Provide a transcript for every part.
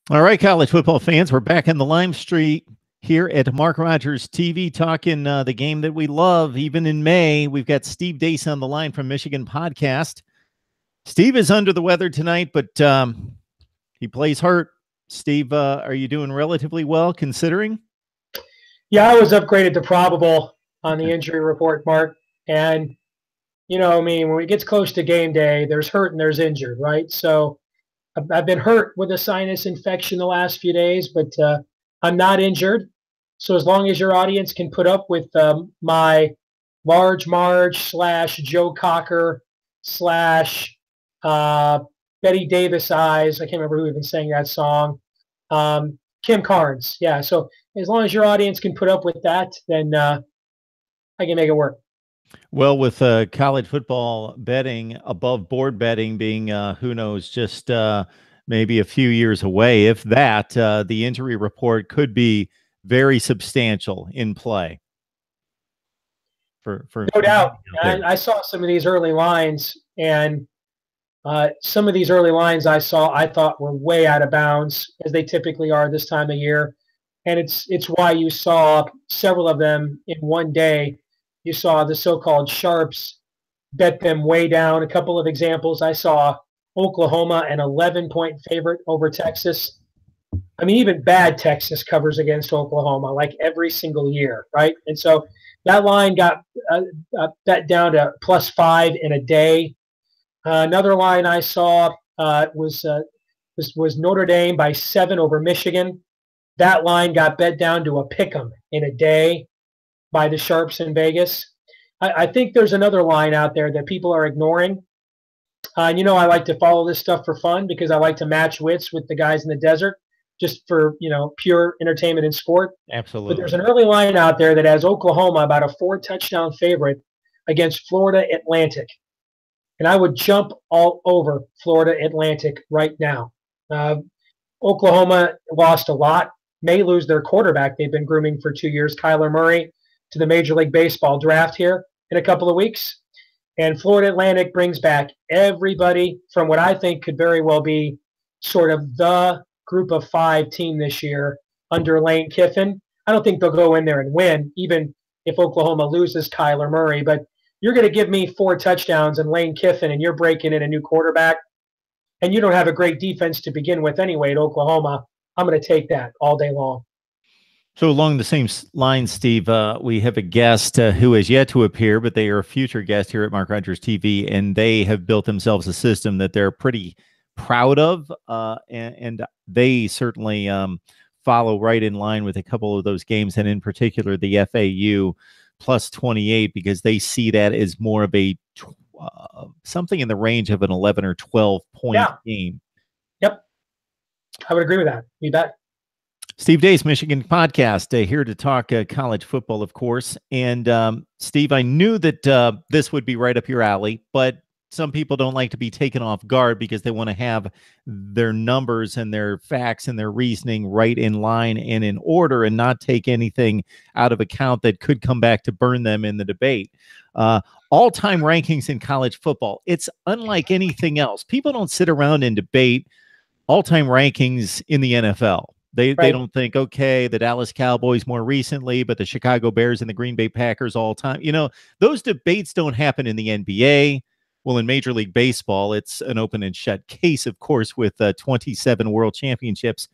All right, college football fans, we're back in the Lime Street here at Mark Rogers TV talking the game that we love, even in May. We've got Steve Dace on the line from Michigan Podcast. Steve is under the weather tonight, but he plays hurt. Steve, are you doing relatively well considering? Yeah, I was upgraded to probable on the injury report, Mark. And, when it gets close to game day, there's hurt and there's injured, right? So I've been hurt with a sinus infection the last few days, but I'm not injured. So as long as your audience can put up with my Large Marge / Joe Cocker / Betty Davis eyes, I can't remember who even sang that song. Kim Carnes. Yeah. So as long as your audience can put up with that, then I can make it work. Well, with college football betting, above board betting being, who knows, just maybe a few years away, if that, the injury report could be very substantial in play. For no doubt. I saw some of these early lines, and some of these early lines I thought were way out of bounds, as they typically are this time of year. And it's why you saw several of them in one day. You saw the so-called sharps bet them way down. A couple of examples. I saw Oklahoma an 11-point favorite over Texas. I mean, even bad Texas covers against Oklahoma like every single year, right? And so that line got bet down to +5 in a day. Another line I saw was Notre Dame by 7 over Michigan. That line got bet down to a pick'em in a day by the sharps in Vegas. I think there's another line out there that people are ignoring. I like to follow this stuff for fun because I like to match wits with the guys in the desert, just for pure entertainment and sport. Absolutely. But there's an early line out there that has Oklahoma about a 4-touchdown favorite against Florida Atlantic. And I would jump all over Florida Atlantic right now. Oklahoma lost a lot, may lose their quarterback they've been grooming for 2 years, Kyler Murray, to the Major League Baseball draft here in a couple of weeks. And Florida Atlantic brings back everybody from what I think could very well be sort of the group of 5 team this year under Lane Kiffin. I don't think they'll go in there and win, even if Oklahoma loses Kyler Murray. But you're going to give me 4 touchdowns and Lane Kiffin, and you're breaking in a new quarterback, and you don't have a great defense to begin with anyway at Oklahoma. I'm going to take that all day long. So along the same lines, Steve, we have a guest who has yet to appear, but they are a future guest here at Mark Rogers TV, and they have built themselves a system that they're pretty proud of, and they certainly follow right in line with a couple of those games, and in particular the FAU +28, because they see that as more of a something in the range of an 11 or 12 point game. Yep, I would agree with that. You bet. Steve Dace, Michigan Podcast, here to talk college football, of course. And Steve, I knew that this would be right up your alley, but some people don't like to be taken off guard because they want to have their numbers and their facts and their reasoning right in line and in order, and not take anything out of account that could come back to burn them in the debate. All-time rankings in college football. It's unlike anything else. People don't sit around and debate all-time rankings in the NFL. They don't think, okay, the Dallas Cowboys more recently, but the Chicago Bears and the Green Bay Packers all time. Those debates don't happen in the NBA. Well, in Major League Baseball, it's an open and shut case, of course, with 27 world championships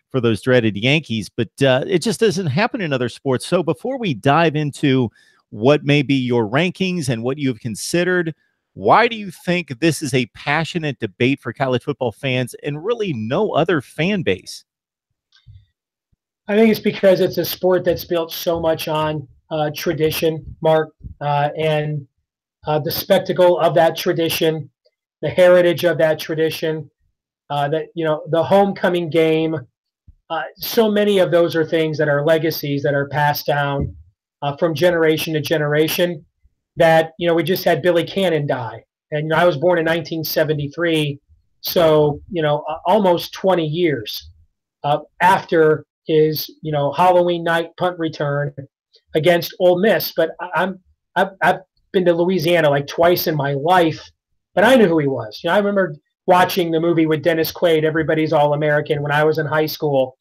for those dreaded Yankees. But it just doesn't happen in other sports. So before we dive into what may be your rankings and what you've considered, why do you think this is a passionate debate for college football fans and really no other fan base? I think it's because it's a sport that's built so much on tradition, Mark, and the spectacle of that tradition, the heritage of that tradition, the homecoming game. So many of those are things that are legacies that are passed down from generation to generation. That we just had Billy Cannon die, and I was born in 1973, so almost 20 years after his Halloween night punt return against Ole Miss. But I've been to Louisiana like twice in my life, but I knew who he was. I remember watching the movie with Dennis Quaid, Everybody's All-American, when I was in high school.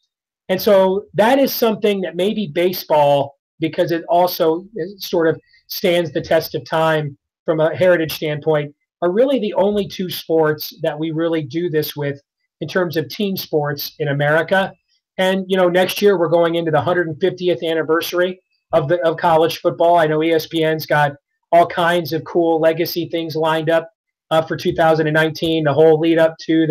And so that is something that maybe baseball, because it also sort of stands the test of time from a heritage standpoint, are really the only two sports that we really do this with in terms of team sports in America. And, next year we're going into the 150th anniversary of college football. I know ESPN's got all kinds of cool legacy things lined up for 2019, the whole lead up to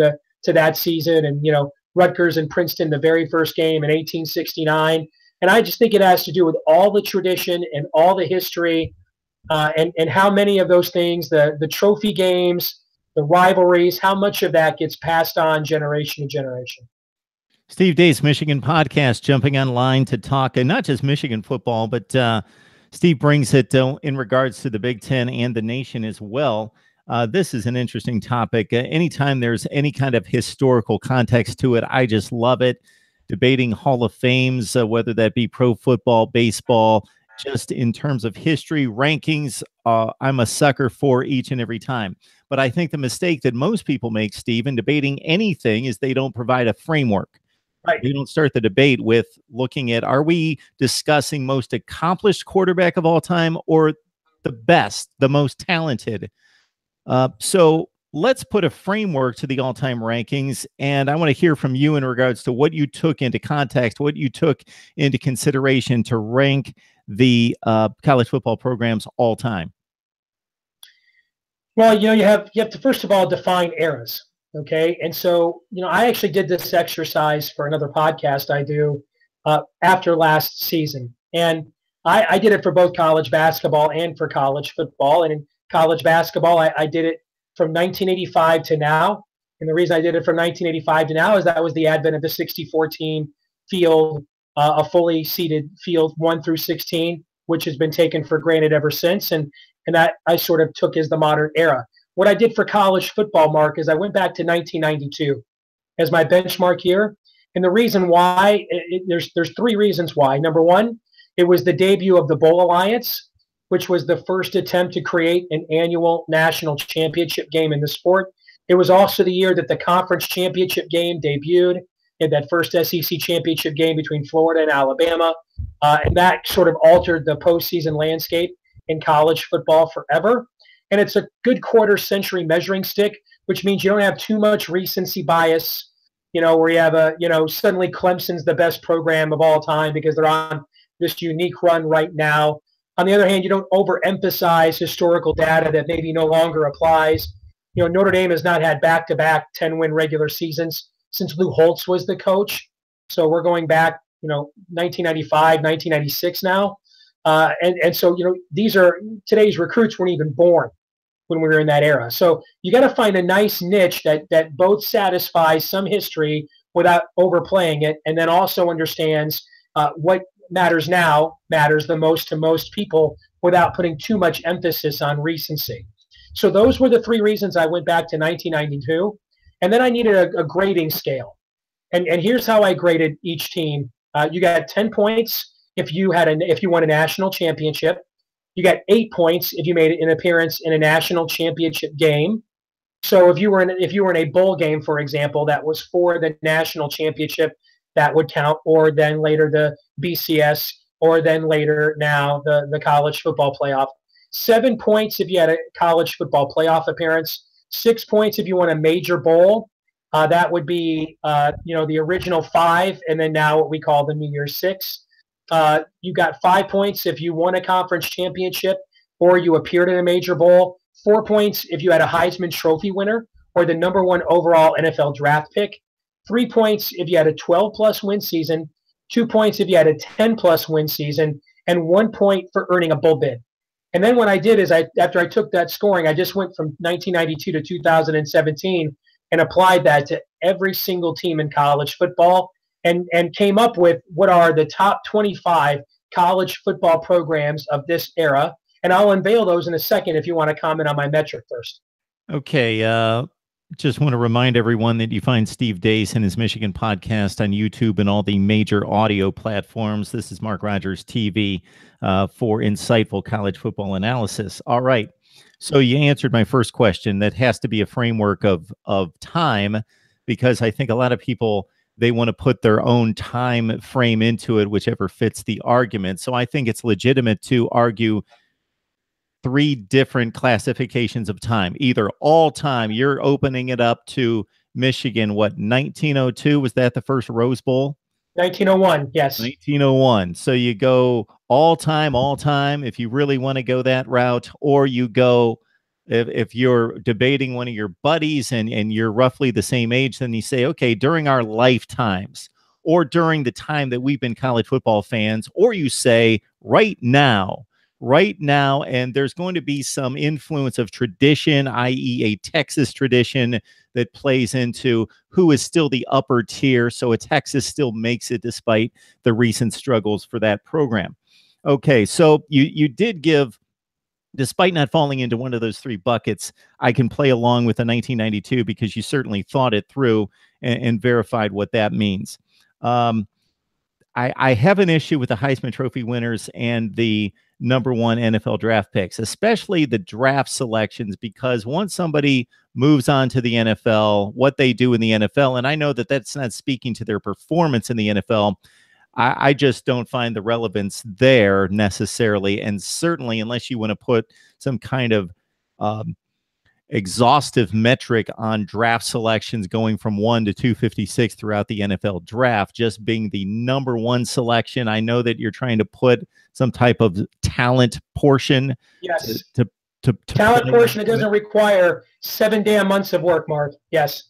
that season. And, Rutgers and Princeton, the very first game in 1869. And I just think it has to do with all the tradition and all the history, and how many of those things, the trophy games, the rivalries, how much of that gets passed on generation to generation. Steve Deace, Michigan Podcast, jumping online to talk not just Michigan football, but Steve brings it in regards to the Big Ten and the nation as well. This is an interesting topic. Anytime there's any kind of historical context to it, I just love it. Debating Hall of Fames, whether that be pro football, baseball, just in terms of history, rankings, I'm a sucker for each and every time. But I think the mistake that most people make, Steve, in debating anything is they don't provide a framework. Right. You don't start the debate with looking at, are we discussing most accomplished quarterback of all time or the best, the most talented? So let's put a framework to the all-time rankings, and I want to hear from you in regards to what you took into context, what you took into consideration to rank the college football programs all time. Well, you have to first of all define eras, okay? And so, I actually did this exercise for another podcast I do after last season, and I did it for both college basketball and for college football. And in college basketball, I did it from 1985 to now. And the reason I did it from 1985 to now is that was the advent of the 64-team field, a fully seated field 1 through 16, which has been taken for granted ever since. And that I sort of took as the modern era. What I did for college football, Mark, is I went back to 1992 as my benchmark year. And the reason why, there's 3 reasons why. Number one, it was the debut of the Bowl Alliance, which was the first attempt to create an annual national championship game in the sport. It was also the year that the conference championship game debuted, in that first SEC championship game between Florida and Alabama. And that sort of altered the postseason landscape in college football forever. And it's a good quarter-century measuring stick, which means you don't have too much recency bias, where you have suddenly Clemson's the best program of all time because they're on this unique run right now. On the other hand, you don't overemphasize historical data that maybe no longer applies. Notre Dame has not had back-to-back 10-win regular seasons since Lou Holtz was the coach. So we're going back, 1995, 1996 now. And so, these are today's recruits weren't even born when we were in that era. So you got to find a nice niche that both satisfies some history without overplaying it, and then also understands what matters now matters the most to most people without putting too much emphasis on recency. So those were the 3 reasons I went back to 1992. And then I needed a grading scale. And here's how I graded each team. You got 10 points if you won a national championship. You got 8 points if you made an appearance in a national championship game. So if you were in a bowl game, for example, that was for the national championship, that would count, or then later the BCS, or then later now the college football playoff. 7 points if you had a college football playoff appearance. 6 points if you won a major bowl. That would be the original 5, and then now what we call the New Year's 6. You got 5 points if you won a conference championship or you appeared in a major bowl. 4 points if you had a Heisman Trophy winner or the number 1 overall NFL draft pick. 3 points if you had a 12-plus win season. 2 points if you had a 10-plus win season, and 1 point for earning a bowl bid. And then what I did is after I took that scoring, I just went from 1992 to 2017 and applied that to every single team in college football, and came up with what are the top 25 college football programs of this era. And I'll unveil those in a second if you want to comment on my metric first. Okay. Just want to remind everyone that you find Steve Deace and his Michigan Podcast on YouTube and all the major audio platforms. This is Mark Rogers TV for insightful college football analysis. All right. So you answered my first question. That has to be a framework of time, because I think a lot of people, they want to put their own time frame into it, whichever fits the argument. So I think it's legitimate to argue three different classifications of time. Either all time, you're opening it up to Michigan, what, 1902? Was that the first Rose Bowl? 1901, yes. 1901. So you go all time, if you really want to go that route, or you go, if you're debating one of your buddies and you're roughly the same age, then you say, okay, during our lifetimes, or during the time that we've been college football fans, or you say right now, and there's going to be some influence of tradition, i.e., a Texas tradition that plays into who is still the upper tier. So a Texas still makes it despite the recent struggles for that program. Okay, so you did give, despite not falling into one of those three buckets, I can play along with the 1992 because you certainly thought it through and verified what that means. I have an issue with the Heisman Trophy winners and the number one NFL draft picks, especially the draft selections, because once somebody moves on to the NFL, what they do in the NFL, and I know that that's not speaking to their performance in the NFL, I just don't find the relevance there necessarily. And certainly, unless you want to put some kind of exhaustive metric on draft selections going from 1 to 256 throughout the NFL draft, just being the number one selection. I know that you're trying to put some type of talent portion. Yes. To talent portion. It doesn't require 7 damn months of work, Mark. Yes.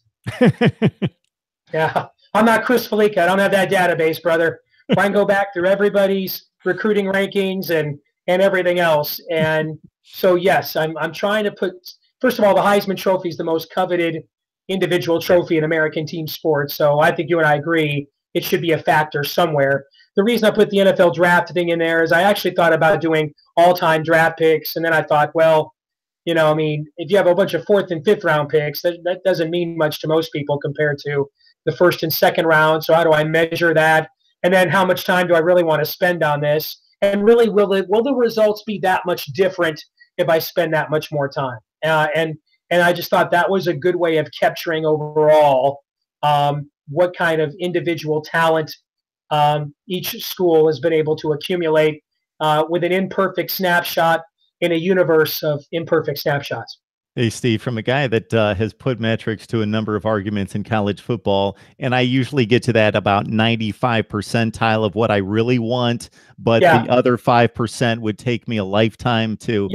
Yeah. I'm not Chris Felica. I don't have that database, brother. I can go back through everybody's recruiting rankings and everything else. And so, yes, I'm trying to put, first of all, the Heisman Trophy is the most coveted individual trophy in American team sports. So I think you and I agree it should be a factor somewhere. The reason I put the NFL draft thing in there is I actually thought about doing all-time draft picks. And then I thought, well, you know, I mean, if you have a bunch of 4th and 5th round picks, that doesn't mean much to most people compared to the 1st and 2nd round. So how do I measure that? And then how much time do I really want to spend on this? And really, will the results be that much different if I spend that much more time? And I just thought that was a good way of capturing overall what kind of individual talent each school has been able to accumulate with an imperfect snapshot in a universe of imperfect snapshots. Hey, Steve, from a guy that has put metrics to a number of arguments in college football, and I usually get to that about 95 percentile of what I really want, but the other 5% would take me a lifetime to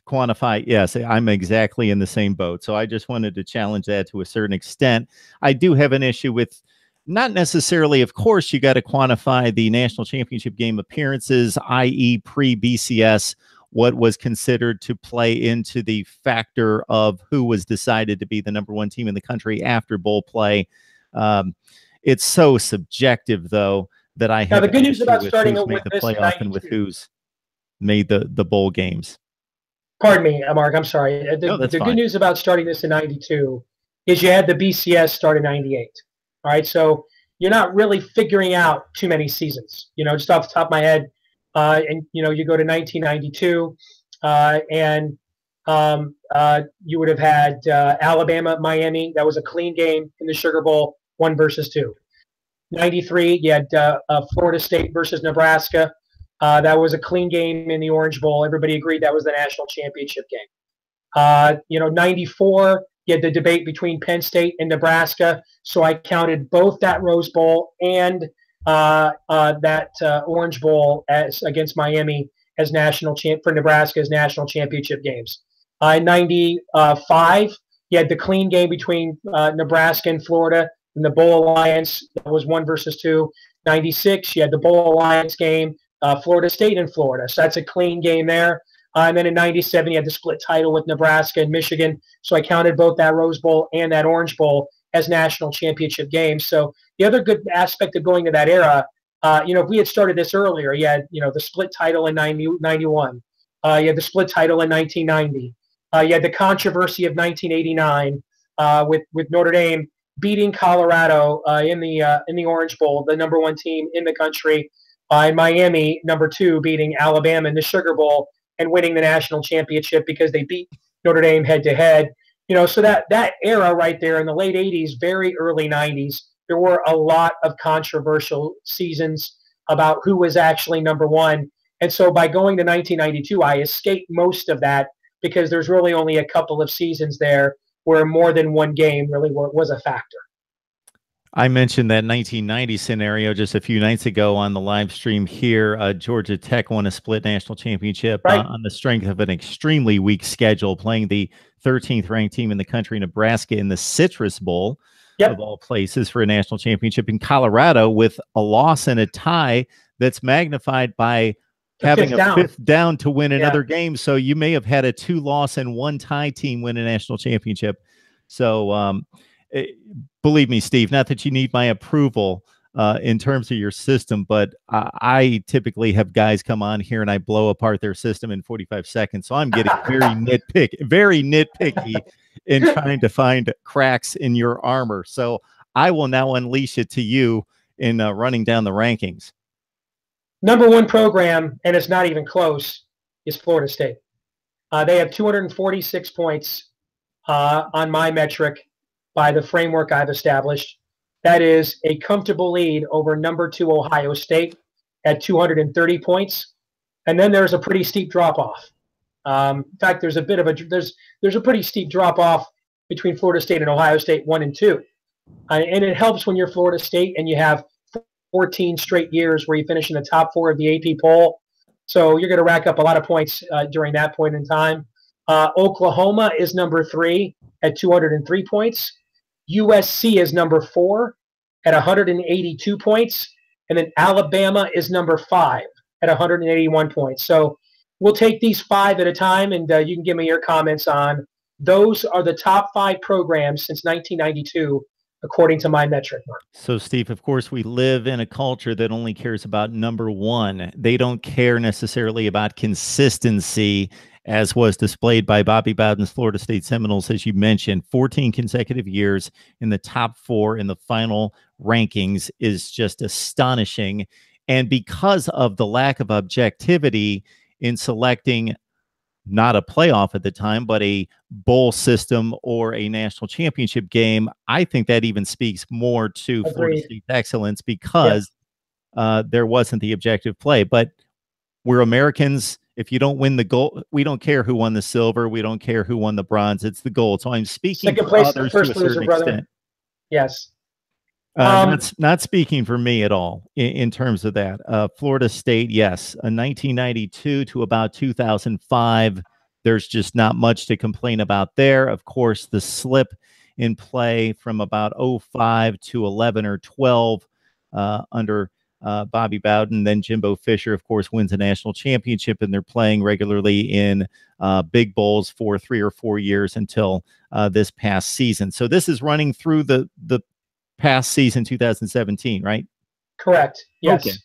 quantify. Yes, I'm exactly in the same boat. So I just wanted to challenge that to a certain extent. I do have an issue with, not necessarily, of course, you got to quantify the national championship game appearances, i.e. pre-BCS, what was considered to play into the factor of who was decided to be the number one team in the country after bowl play. It's so subjective, though, that I have the good news about starting who's made the playoff and with who's made the bowl games. Pardon me, Mark, I'm sorry. The good news about starting this in 92 is you had the BCS start in 98. All right, so you're not really figuring out too many seasons. You know, just off the top of my head, and you know, you go to 1992, and you would have had Alabama, Miami. That was a clean game in the Sugar Bowl, 1-2. 93, you had Florida State versus Nebraska. That was a clean game in the Orange Bowl. Everybody agreed that was the national championship game. You know, 94, you had the debate between Penn State and Nebraska. So I counted both that Rose Bowl and that Orange Bowl as against Miami as national champ for Nebraska as national championship games. In 95, you had the clean game between Nebraska and Florida in the Bowl Alliance. That was 1-2. 96, you had the Bowl Alliance game, Florida State and Florida. So that's a clean game there. And then in 97, you had the split title with Nebraska and Michigan. So I counted both that Rose Bowl and that Orange Bowl as national championship games. So the other good aspect of going to that era, you know, if we had started this earlier, you had, you know, the split title in 91. You had the split title in 1990. You had the controversy of 1989 with Notre Dame beating Colorado in the Orange Bowl, the number one team in the country, and Miami, number 2, beating Alabama in the Sugar Bowl. and winning the national championship because they beat Notre Dame head-to-head. You know, so that era right there in the late 80s, very early 90s, there were a lot of controversial seasons about who was actually number one. And so by going to 1992, I escaped most of that because there's really only a couple of seasons there where more than one game really was a factor. I mentioned that 1990 scenario just a few nights ago on the live stream here. Georgia Tech won a split national championship Right. On the strength of an extremely weak schedule, playing the 13th ranked team in the country, Nebraska, in the Citrus Bowl, Yep. of all places, for a national championship in Colorado, with a loss and a tie that's magnified by having a fifth down to win another game. So you may have had a 2-loss and 1-tie team win a national championship. So believe me, Steve, not that you need my approval in terms of your system, but I typically have guys come on here and I blow apart their system in 45 seconds. So I'm getting very nitpicky in trying to find cracks in your armor. So I will now unleash it to you in running down the rankings. Number one program, and it's not even close, is Florida State. They have 246 points on my metric by the framework I've established. That is a comfortable lead over number 2 Ohio State at 230 points. And then there's a pretty steep drop-off. In fact, there's a pretty steep drop-off between Florida State and Ohio State 1 and 2. And it helps when you're Florida State and you have 14 straight years where you finish in the top 4 of the AP poll. So you're going to rack up a lot of points during that point in time. Oklahoma is number 3 at 203 points. USC is number 4 at 182 points. And then Alabama is number 5 at 181 points. So we'll take these 5 at a time, and you can give me your comments on those are the top 5 programs since 1992, according to my metric, Mark. So, Steve, of course, we live in a culture that only cares about number one. They don't care necessarily about consistency, as was displayed by Bobby Bowden's Florida State Seminoles, as you mentioned. 14 consecutive years in the top 4 in the final rankings is just astonishing. And because of the lack of objectivity in selecting not a playoff at the time, but a bowl system or a national championship game, I think that even speaks more to Florida State's excellence, because there wasn't the objective play. But we're Americans. If you don't win the gold, we don't care who won the silver. We don't care who won the bronze. It's the gold. So I'm speaking second for place, others first to a certain loser, brother. extent. Yes. Not speaking for me at all in terms of that. Florida State, yes, 1992 to about 2005. There's just not much to complain about there. Of course, the slip in play from about 05 to 11 or 12 under Bobby Bowden. Then Jimbo Fisher, of course, wins a national championship, and they're playing regularly in big bowls for 3 or 4 years until this past season. So this is running through the past season, 2017, right? Correct. Yes. Okay.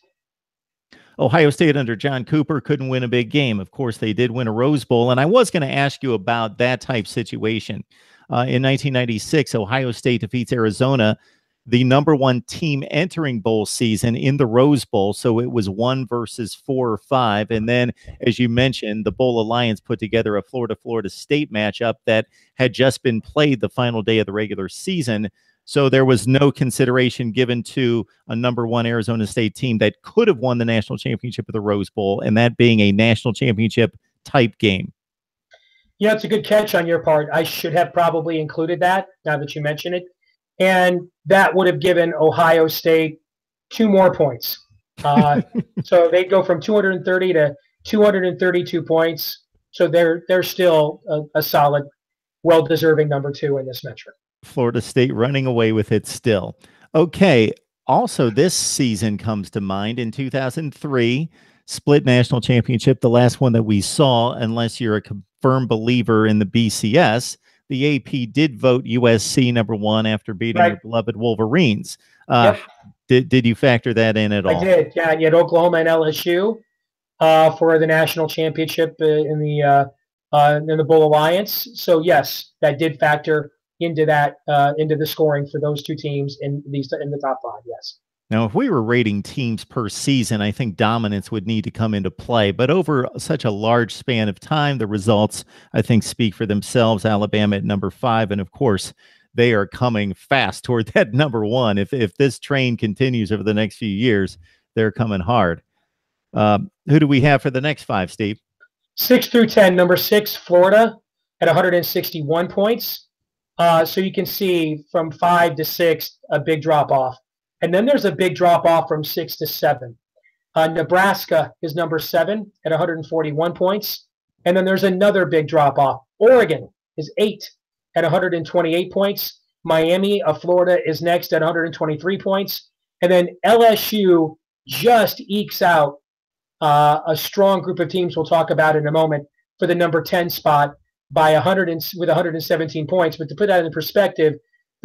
Ohio State under John Cooper couldn't win a big game. Of course, they did win a Rose Bowl, and I was going to ask you about that type situation. In 1996, Ohio State defeats Arizona, the number 1 team entering bowl season, in the Rose Bowl. So it was 1 versus 4 or 5. And then, as you mentioned, the Bowl Alliance put together a Florida State matchup that had just been played the final day of the regular season. So there was no consideration given to a number 1 Arizona State team that could have won the national championship of the Rose Bowl, and that being a national championship type game. Yeah, it's a good catch on your part. I should have probably included that now that you mention it. And that would have given Ohio State 2 more points. So they'd go from 230 to 232 points. So they're still a solid, well-deserving number 2 in this metric. Florida State running away with it still. Okay. Also, this season comes to mind in 2003, split national championship, the last one that we saw, unless you're a confirmed believer in the BCS. The AP did vote USC number 1 after beating your beloved Wolverines. Yep. Did you factor that in at all? I did. Yeah, you had Oklahoma and LSU for the national championship in the Bowl Alliance. So yes, that did factor into that into the scoring for those 2 teams in the top 5. Yes. Now, if we were rating teams per season, I think dominance would need to come into play. But over such a large span of time, the results, I think, speak for themselves. Alabama at number 5. And of course, they are coming fast toward that number 1. If this train continues over the next few years, they're coming hard. Who do we have for the next 5, Steve? 6 through 10. Number 6, Florida at 161 points. So you can see from 5 to 6, a big drop off. And then there's a big drop off from 6 to 7. Nebraska is number 7 at 141 points. And then there's another big drop off. Oregon is 8 at 128 points. Miami of Florida is next at 123 points. And then LSU just ekes out a strong group of teams we'll talk about in a moment for the number 10 spot by 117 points. But to put that in perspective,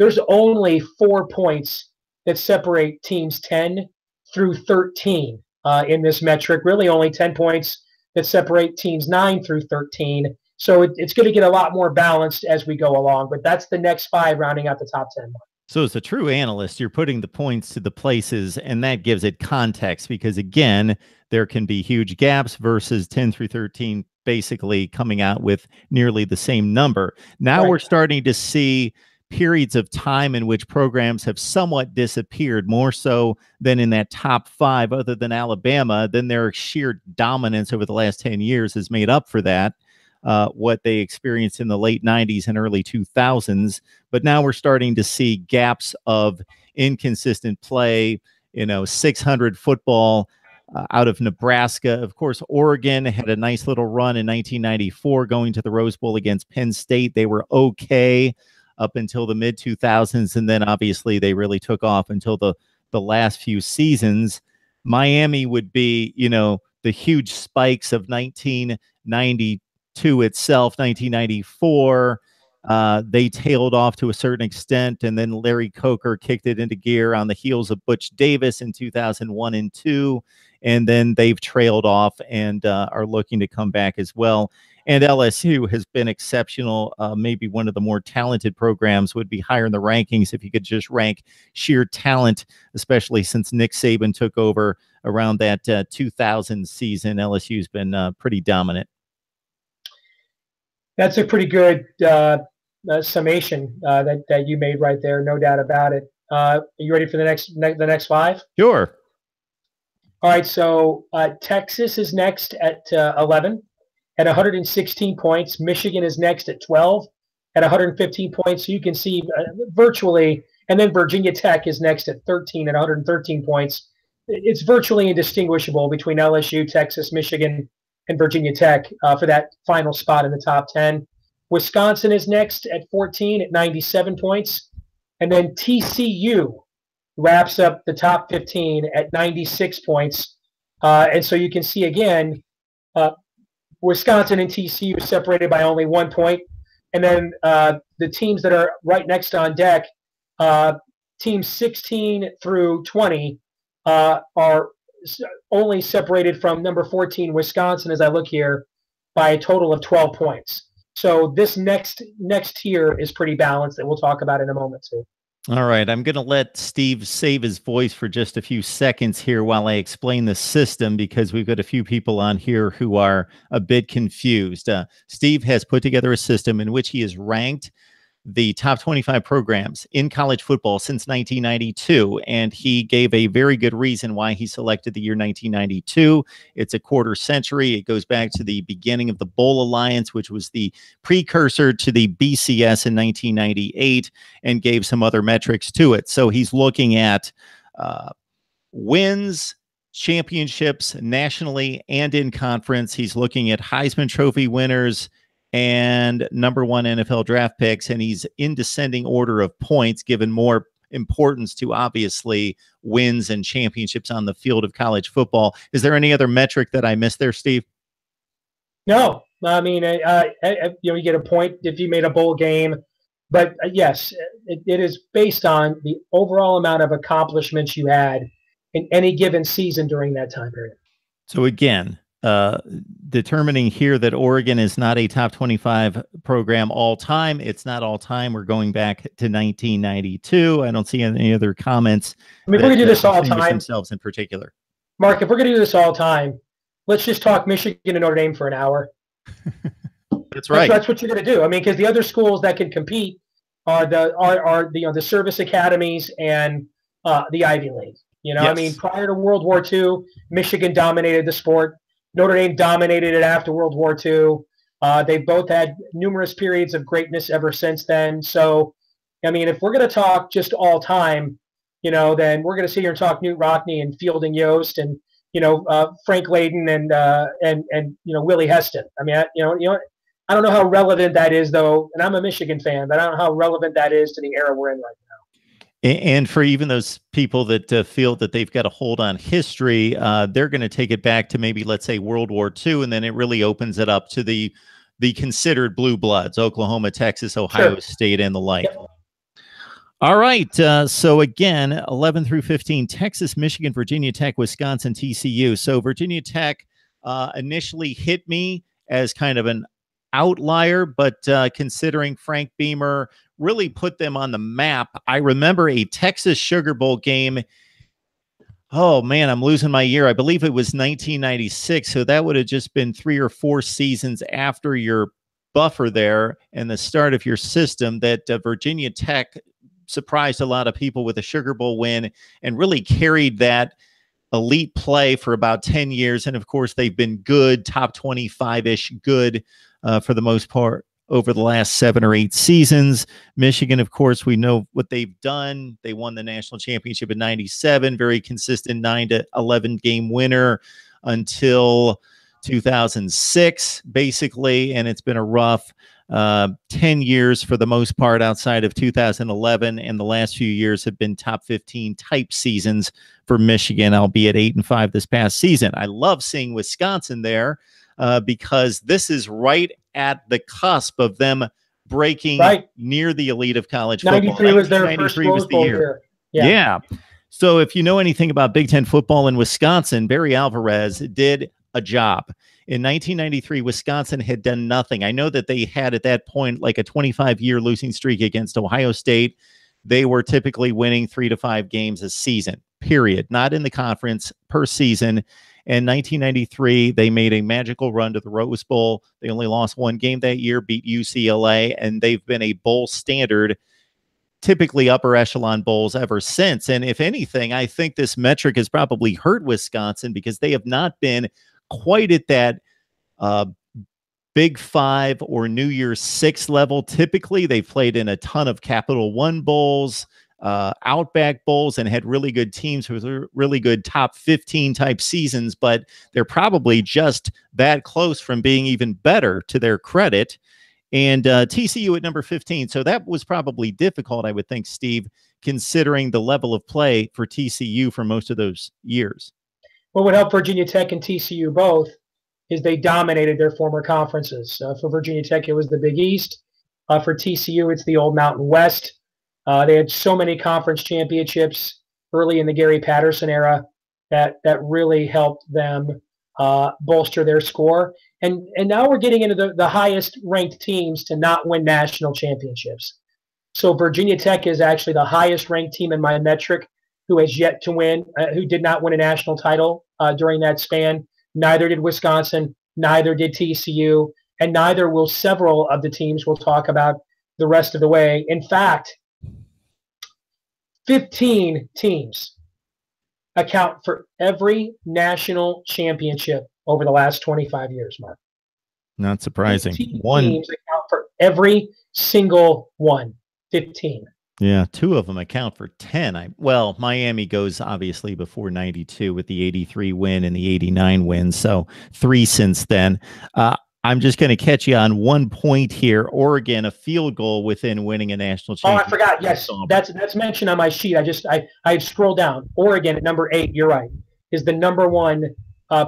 there's only 4 points that separate teams 10 through 13 in this metric. Really only 10 points that separate teams 9 through 13. So it's going to get a lot more balanced as we go along. But that's the next 5 rounding out the top 10. So as a true analyst, you're putting the points to the places, and that gives it context because, again, there can be huge gaps versus 10 through 13 basically coming out with nearly the same number. Now Right. We're starting to see periods of time in which programs have somewhat disappeared, more so than in that top 5, other than Alabama. Then their sheer dominance over the last 10 years has made up for that. What they experienced in the late 90s and early 2000s. But now we're starting to see gaps of inconsistent play, 600 football out of Nebraska. Of course, Oregon had a nice little run in 1994 going to the Rose Bowl against Penn State. They were okay up until the mid-2000s, and then obviously they really took off until the last few seasons. Miami would be, the huge spikes of 1992 itself, 1994. They tailed off to a certain extent, and then Larry Coker kicked it into gear on the heels of Butch Davis in 2001 and 2, and then they've trailed off and are looking to come back as well. And LSU has been exceptional. Maybe one of the more talented programs, would be higher in the rankings if you could just rank sheer talent, especially since Nick Saban took over around that 2000 season. LSU's been pretty dominant. That's a pretty good summation that you made right there, no doubt about it. Are you ready for the next 5? Sure. All right, so Texas is next at 11 at 116 points. Michigan is next at 12 at 115 points. So you can see virtually, and then Virginia Tech is next at 13 at 113 points. It's virtually indistinguishable between LSU, Texas, Michigan, and Virginia Tech for that final spot in the top 10. Wisconsin is next at 14 at 97 points. And then TCU wraps up the top 15 at 96 points. And so you can see again, Wisconsin and TCU separated by only 1 point. And then the teams that are right next on deck, teams 16 through 20 are only separated from number 14, Wisconsin, as I look here, by a total of 12 points. So this next tier is pretty balanced that we'll talk about in a moment too. All right, I'm going to let Steve save his voice for just a few seconds here while I explain the system, because we've got a few people on here who are a bit confused. Steve has put together a system in which he has ranked the top 25 programs in college football since 1992, and he gave a very good reason why he selected the year 1992. It's a quarter century. It goes back to the beginning of the Bowl Alliance, which was the precursor to the BCS in 1998, and gave some other metrics to it. So he's looking at wins, championships nationally and in conference. He's looking at Heisman Trophy winners and number 1 NFL draft picks, and he's in descending order of points, given more importance to obviously wins and championships on the field of college football. Is there any other metric that I missed there, Steve? No, I mean, you get a point if you made a bowl game, but yes, it is based on the overall amount of accomplishments you had in any given season during that time period. So again, determining here that Oregon is not a top 25 program all time. It's not all time. We're going back to 1992. I don't see any other comments. I mean, if we're going to do this all time, themselves in particular. Mark, if we're going to do this all time, let's just talk Michigan and Notre Dame for an hour. That's right. That's what you're going to do. I mean, because the other schools that can compete are the service academies and the Ivy League. You know, yes. I mean, prior to World War II, Michigan dominated the sport. Notre Dame dominated it after World War II. They both had numerous periods of greatness ever since then. So, I mean, if we're going to talk just all time, you know, then we're going to sit here and talk Knute Rockne and Fielding Yost and, you know, Frank Layden and you know, Willie Heston. I mean, I don't know how relevant that is, though, and I'm a Michigan fan, but I don't know how relevant that is to the era we're in right now. And for even those people that feel that they've got a hold on history, they're going to take it back to maybe, let's say, World War II, and then it really opens it up to the considered blue bloods, Oklahoma, Texas, Ohio State, and the like. Yep. All right. So again, 11 through 15, Texas, Michigan, Virginia Tech, Wisconsin, TCU. So Virginia Tech initially hit me as kind of an outlier, but considering Frank Beamer really put them on the map. I remember a Texas Sugar Bowl game. Oh man, I'm losing my year. I believe it was 1996. So that would have just been 3 or 4 seasons after your buffer there and the start of your system that Virginia Tech surprised a lot of people with a Sugar Bowl win and really carried that elite play for about 10 years. And of course, they've been good, top 25-ish good for the most part over the last 7 or 8 seasons. Michigan, of course, we know what they've done. They won the national championship in 97, very consistent 9 to 11 game winner until 2006, basically. And it's been a rough 10 years for the most part outside of 2011. And the last few years have been top 15 type seasons for Michigan, albeit 8-5 this past season. I love seeing Wisconsin there because this is right at the cusp of them breaking near the elite of college football. 93 was their first Rose Bowl year. Yeah. So if you know anything about Big Ten football in Wisconsin, Barry Alvarez did a job. In 1993, Wisconsin had done nothing. I know that they had at that point like a 25-year losing streak against Ohio State. They were typically winning 3 to 5 games a season, period. Not in the conference, per season. In 1993, they made a magical run to the Rose Bowl. They only lost 1 game that year, beat UCLA, and they've been a bowl standard, typically upper echelon bowls ever since. And if anything, I think this metric has probably hurt Wisconsin because they have not been quite at that Big 5 or New Year's 6 level. Typically, they've played in a ton of Capital One bowls, Outback Bowls, and had really good teams with really good top 15 type seasons, but they're probably just that close from being even better, to their credit. And TCU at number 15. So that was probably difficult, I would think, Steve, considering the level of play for TCU for most of those years. What would help Virginia Tech and TCU both is they dominated their former conferences. For Virginia Tech, it was the Big East. For TCU, it's the old Mountain West. They had so many conference championships early in the Gary Patterson era that really helped them bolster their score. And now we're getting into the highest ranked teams to not win national championships. So Virginia Tech is actually the highest ranked team in my metric who has yet to win, who did not win a national title during that span. Neither did Wisconsin, neither did TCU, and neither will several of the teams we'll talk about the rest of the way. In fact, 15 teams account for every national championship over the last 25 years, Mark. Not surprising. 15 teams account for every single one. 15. Yeah, 2 of them account for 10. Well, Miami goes obviously before 92 with the 83 win and the 89 win. So 3 since then. I'm just going to catch you on one point here. Oregon, a field goal within winning a national championship. Oh, I forgot. Yes, that's mentioned on my sheet. I scrolled down. Oregon at number 8. You're right. Is the number 1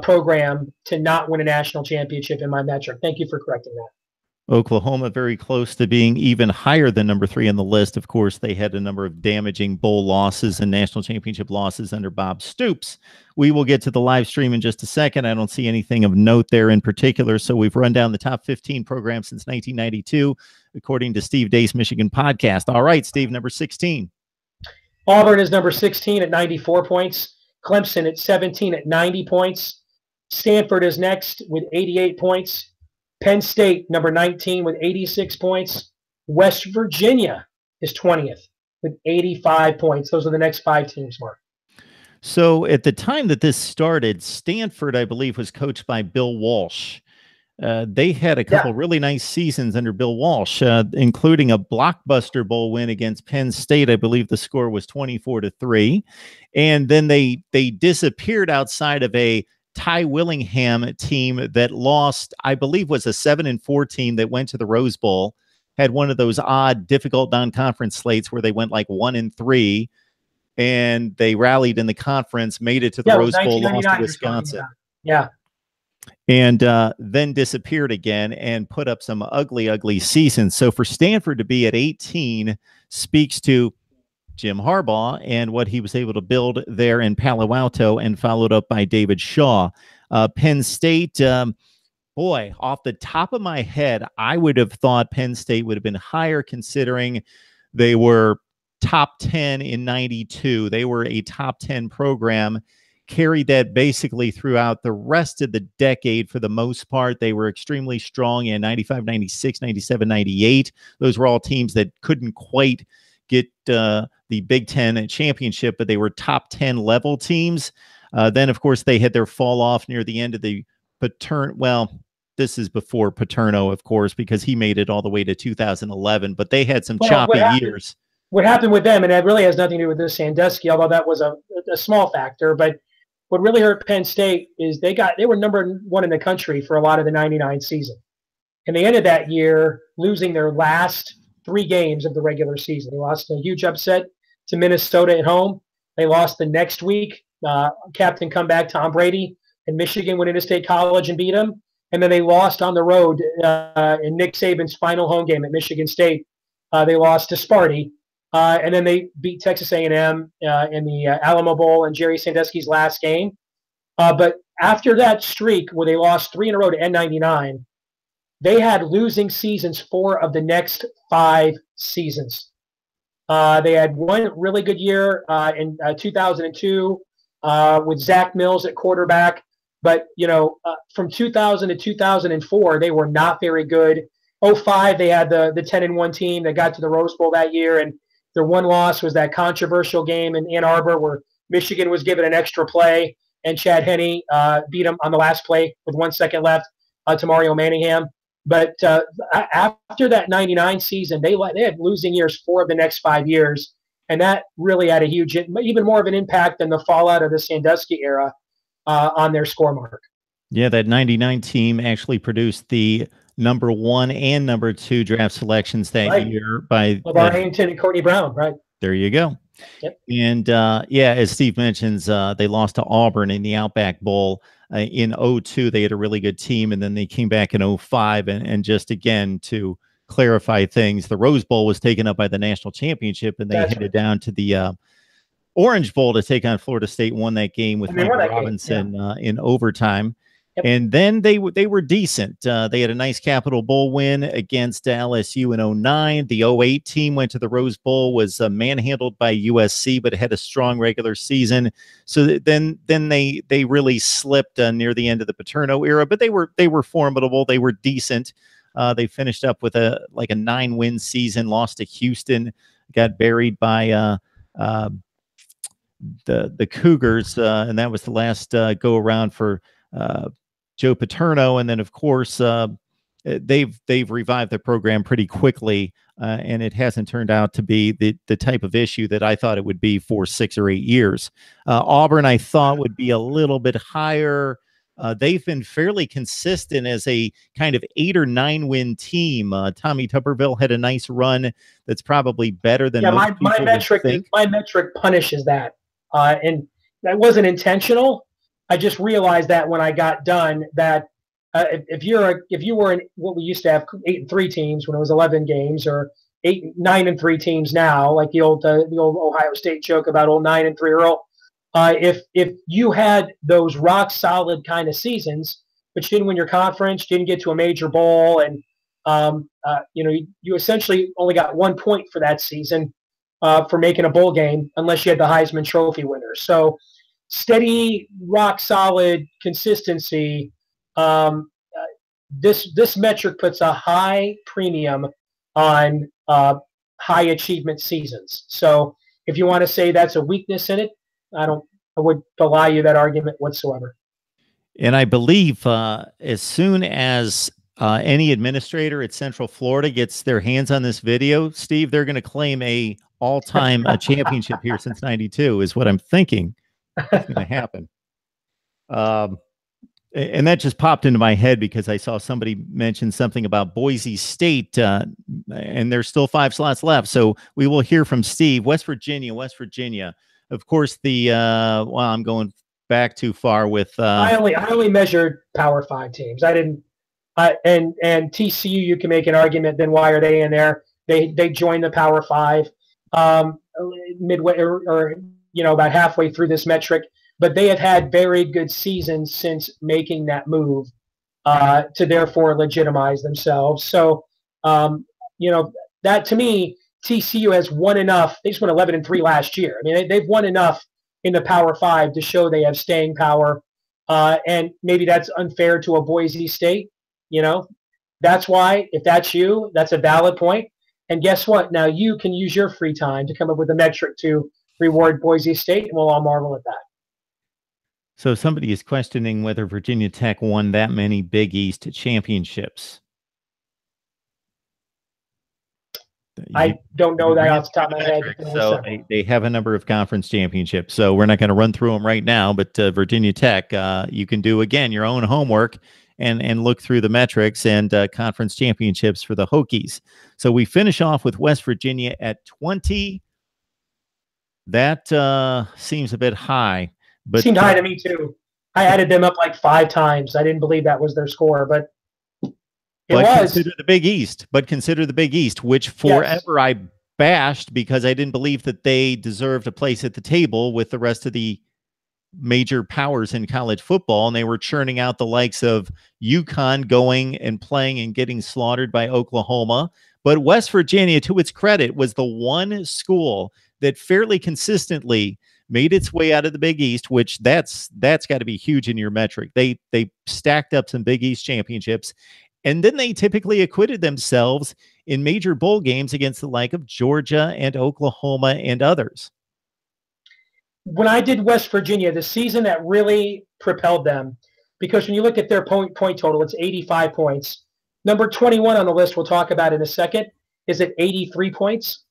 program to not win a national championship in my metric. Thank you for correcting that. Oklahoma very close to being even higher than number 3 on the list. Of course, they had a number of damaging bowl losses and national championship losses under Bob Stoops. We will get to the live stream in just a second. I don't see anything of note there in particular. So we've run down the top 15 programs since 1992, according to Steve Day's Michigan podcast. All right, Steve, number 16. Auburn is number 16 at 94 points. Clemson at 17 at 90 points. Stanford is next with 88 points. Penn State, number 19 with 86 points. West Virginia is 20th with 85 points. Those are the next 5 teams, Mark. So at the time that this started, Stanford, I believe, was coached by Bill Walsh. They had a couple really nice seasons under Bill Walsh, including a blockbuster bowl win against Penn State. I believe the score was 24-3. And then they disappeared outside of a Ty Willingham team that lost, I believe, was a 7-4 team that went to the Rose Bowl, had one of those odd, difficult non-conference slates where they went like 1-3, and they rallied in the conference, made it to the Rose Bowl, lost to Wisconsin. Yeah. And then disappeared again and put up some ugly, ugly seasons. So for Stanford to be at 18 speaks to Jim Harbaugh and what he was able to build there in Palo Alto, and followed up by David Shaw. Penn State, boy, off the top of my head, I would have thought Penn State would have been higher, considering they were top 10 in 92. They were a top 10 program, carried that basically throughout the rest of the decade for the most part. They were extremely strong in 95, 96, 97, 98. Those were all teams that couldn't quite get the Big Ten championship, but they were top 10 level teams. Then, of course, they had their fall off near the end of the this is before Paterno, of course, because he made it all the way to 2011, but they had some choppy years. What happened with them, and that really has nothing to do with this Sandusky, although that was a small factor, but what really hurt Penn State is they were number 1 in the country for a lot of the 99 season. And they ended that year losing their last 3 games of the regular season. They lost a huge upset to Minnesota at home. They lost the next week. Captain comeback Tom Brady, and Michigan went into State College and beat them. And then they lost on the road in Nick Saban's final home game at Michigan State. They lost to Sparty. And then they beat Texas A&M in the Alamo Bowl and Jerry Sandusky's last game. But after that streak where they lost 3 in a row to N99, they had losing seasons 4 of the next 5 seasons. They had one really good year in 2002 with Zach Mills at quarterback. But, from 2000 to 2004, they were not very good. 2005, they had the 10-1 team that got to the Rose Bowl that year. And their one loss was that controversial game in Ann Arbor where Michigan was given an extra play, and Chad Henne beat them on the last play with 1 second left to Mario Manningham. But after that 99 season, they had losing years 4 of the next 5 years, and that really had a huge, even more of an impact than the fallout of the Sandusky era on their score mark. Yeah, that 99 team actually produced the number 1 and number 2 draft selections that year by LeVar Arrington and Courtney Brown. Right. There you go. Yep. And as Steve mentions, they lost to Auburn in the Outback Bowl. In 2002, they had a really good team, and then they came back in 2005. And just again, to clarify things, the Rose Bowl was taken up by the national championship, and they headed down to the Orange Bowl to take on Florida State, won that game with Michael Robinson in overtime. Yep. And then they were decent. They had a nice Capital Bowl win against LSU in 2009. The 2008 team went to the Rose Bowl, was manhandled by USC, but had a strong regular season. So then they really slipped near the end of the Paterno era, but they were formidable. They were decent. They finished up with a 9-win season, lost to Houston, got buried by the Cougars, and that was the last go around for Joe Paterno. And then, of course, they've revived the program pretty quickly, and it hasn't turned out to be the type of issue that I thought it would be for 6 or 8 years. Auburn, I thought, would be a little bit higher. They've been fairly consistent as a kind of 8 or 9 win team. Tommy Tuberville had a nice run that's probably better than most people would think. My metric punishes that, and that wasn't intentional. I just realized that when I got done that if you were in what we used to have 8-3 teams when it was 11 games, or 9-3 teams now, like the old Ohio State joke about old 9-3 Earl. If you had those rock solid kind of seasons, but you didn't win your conference, didn't get to a major bowl, and you essentially only got 1 point for that season for making a bowl game, unless you had the Heisman Trophy winner. So steady, rock solid consistency. This metric puts a high premium on high achievement seasons. So if you want to say that's a weakness in it, I would belie you that argument whatsoever. And I believe as soon as any administrator at Central Florida gets their hands on this video, Steve, they're going to claim a all-time championship here since '92 is what I'm thinking is going to happen. And that just popped into my head because I saw somebody mention something about Boise State, and there's still 5 slots left. So we will hear from Steve. West Virginia. Of course, well, I'm going back too far with. I only measured Power 5 teams. I didn't. And TCU, you can make an argument. Then why are they in there? They joined the Power 5 midway or about halfway through this metric. But they have had very good seasons since making that move to therefore legitimize themselves. So, that to me, TCU has won enough. They just won 11-3 last year. I mean, they've won enough in the Power 5 to show they have staying power. And maybe that's unfair to a Boise State. That's why, if that's you, that's a valid point. And guess what? Now you can use your free time to come up with a metric to reward Boise State, and we'll all marvel at that. So somebody is questioning whether Virginia Tech won that many Big East championships. I don't know that off the top of my head. So they have a number of conference championships. So we're not going to run through them right now, but Virginia Tech, you can do, again, your own homework and look through the metrics and conference championships for the Hokies. So we finish off with West Virginia at 20. That seems a bit high. But seemed high to me too. I added them up like 5 times. I didn't believe that was their score, but it was. Consider the Big East, which forever I bashed because I didn't believe that they deserved a place at the table with the rest of the major powers in college football, and they were churning out the likes of UConn going and playing and getting slaughtered by Oklahoma. But West Virginia, to its credit, was the one school that fairly consistently made its way out of the Big East, which that's got to be huge in your metric. They stacked up some Big East championships, and then they typically acquitted themselves in major bowl games against the like of Georgia and Oklahoma and others. When I did West Virginia, the season that really propelled them, because when you look at their point total, it's 85 points. Number 21 on the list, we'll talk about in a second, is at 83 points.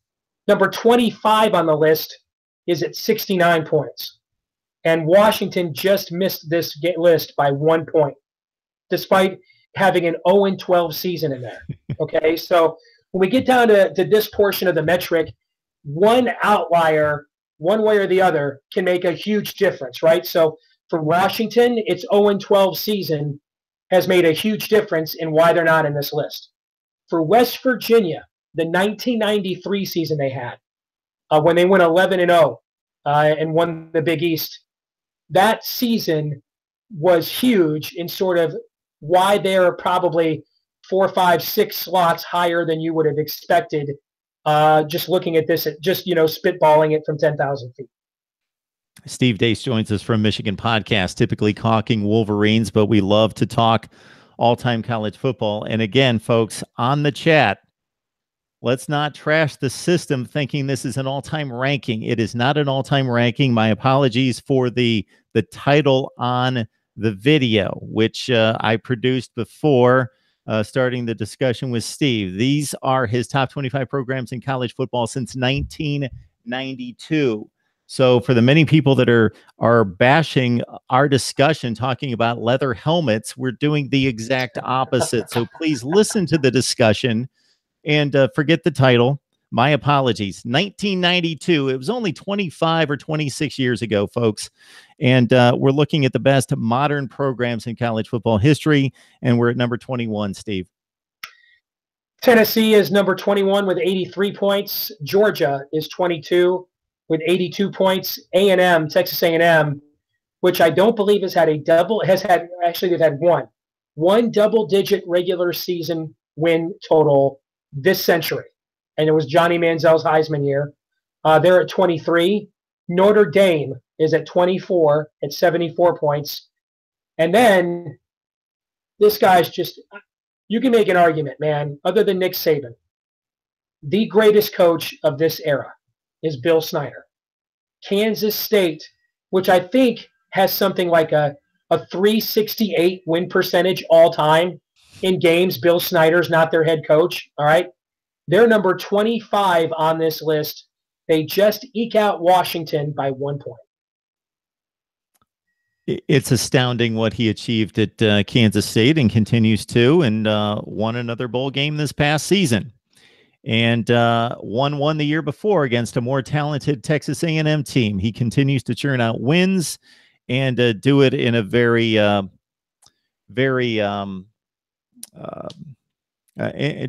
Number 25 on the list is at 69 points. And Washington just missed this list by 1 point, despite having an 0-12 season in there. Okay, so when we get down to this portion of the metric, one outlier, one way or the other, can make a huge difference, right? So for Washington, its 0-12 season has made a huge difference in why they're not in this list. For West Virginia, the 1993 season they had, when they went 11-0 and won the Big East, that season was huge in sort of why they're probably 4, 5, 6 slots higher than you would have expected. Just looking at this, just spitballing it from 10,000 feet. Steve Deace joins us from Michigan Podcast, typically talking Wolverines, but we love to talk all-time college football. And again, folks, on the chat, let's not trash the system thinking this is an all-time ranking. It is not an all-time ranking. My apologies for the title on the video, which I produced before starting the discussion with Steve. These are his top 25 programs in college football since 1992. So for the many people that are bashing our discussion, talking about leather helmets, we're doing the exact opposite. So please listen to the discussion and forget the title. My apologies. 1992. It was only 25 or 26 years ago, folks. And we're looking at the best modern programs in college football history. And we're at number 21, Steve. Tennessee is number 21 with 83 points. Georgia is 22 with 82 points. A&M, Texas A&M, which I don't believe has had they've had one double-digit regular season win total this century. And it was Johnny Manziel's Heisman year. They're at 23. Notre Dame is at 24 at 74 points. And then this guy's just – you can make an argument, man, other than Nick Saban. The greatest coach of this era is Bill Snyder. Kansas State, which I think has something like a 368 win percentage all time in games. Bill Snyder's not their head coach, all right? They're number 25 on this list. They just eke out Washington by 1 point. It's astounding what he achieved at Kansas State and continues to, and won another bowl game this past season, and won the year before against a more talented Texas A&M team. He continues to churn out wins and do it in a very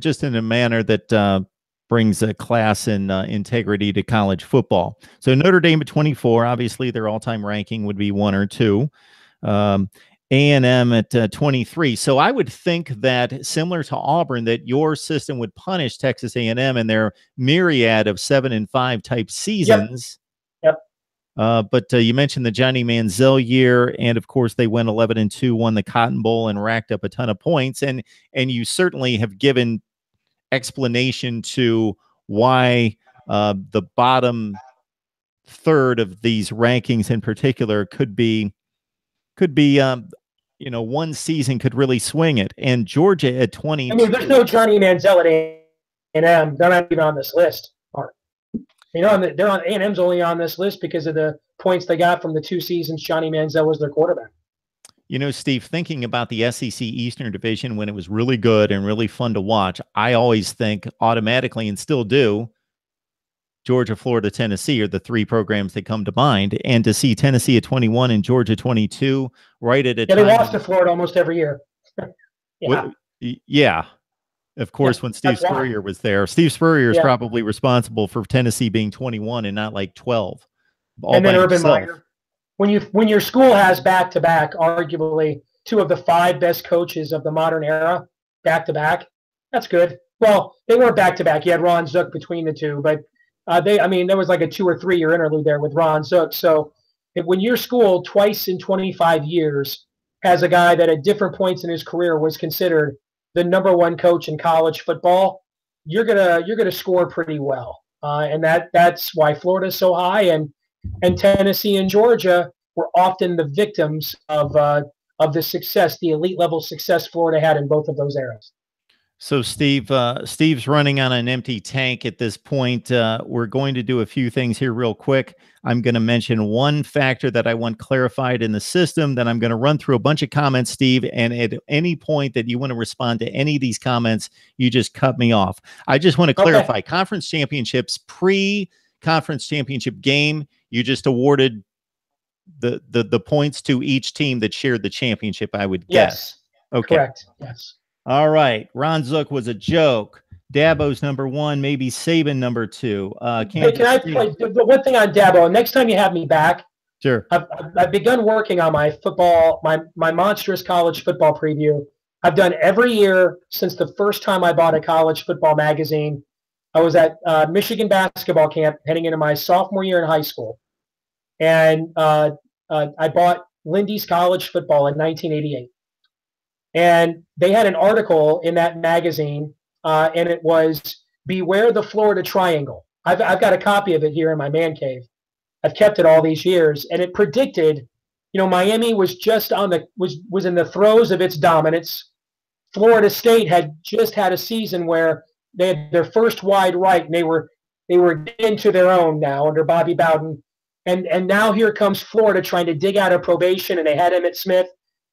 just in a manner that brings a class and integrity to college football. So Notre Dame at 24, obviously their all-time ranking would be 1 or 2. A&M at 23. So I would think that, similar to Auburn, that your system would punish Texas A&M and their myriad of 7-5 type seasons. Yep. But you mentioned the Johnny Manziel year, and of course they went 11-2, won the Cotton Bowl, and racked up a ton of points. And you certainly have given explanation to why the bottom third of these rankings in particular could be one season could really swing it. And Georgia at 20. I mean, there's no Johnny Manziel at A&M. They're not even on this list. They're on A&M's only on this list because of the points they got from the 2 seasons Johnny Manziel was their quarterback. Steve, thinking about the SEC Eastern Division when it was really good and really fun to watch, I always think automatically, and still do, Georgia, Florida, Tennessee are the 3 programs that come to mind. And to see Tennessee at 21 and Georgia 22, right at a time. They lost to Florida almost every year. Of course, when Steve Spurrier was there. Steve Spurrier is probably responsible for Tennessee being 21 and not like 12. And then Urban Meyer. When your school has back-to-back, arguably 2 of the 5 best coaches of the modern era, back-to-back, that's good. Well, they weren't back-to-back. You had Ron Zook between the 2, but there was like a 2 or 3 year interlude there with Ron Zook. So when your school twice in 25 years has a guy that at different points in his career was considered the #1 coach in college football, you're gonna score pretty well. And that's why Florida's so high, and Tennessee and Georgia were often the victims of the success, the elite level success Florida had in both of those eras. So Steve's running on an empty tank at this point. We're going to do a few things here real quick. I'm going to mention one factor that I want clarified in the system. Then I'm going to run through a bunch of comments, Steve. And at any point that you want to respond to any of these comments, you just cut me off. I just want to clarify conference championships, pre-conference championship game. You just awarded the points to each team that shared the championship, I would guess. Okay. Correct. Yes. All right. Ron Zook was a joke. Dabo's #1, maybe Saban #2. The one thing on Dabo, next time you have me back, sure. I've begun working on my football, my monstrous college football preview. I've done every year since the first time I bought a college football magazine. I was at Michigan basketball camp heading into my sophomore year in high school. And I bought Lindy's College Football in 1988. And they had an article in that magazine, and it was "Beware the Florida Triangle." I've got a copy of it here in my man cave. I've kept it all these years, and it predicted, Miami was just was in the throes of its dominance. Florida State had just had a season where they had their first wide right, and they were into their own now under Bobby Bowden. And now here comes Florida trying to dig out of probation, and they had Emmitt Smith.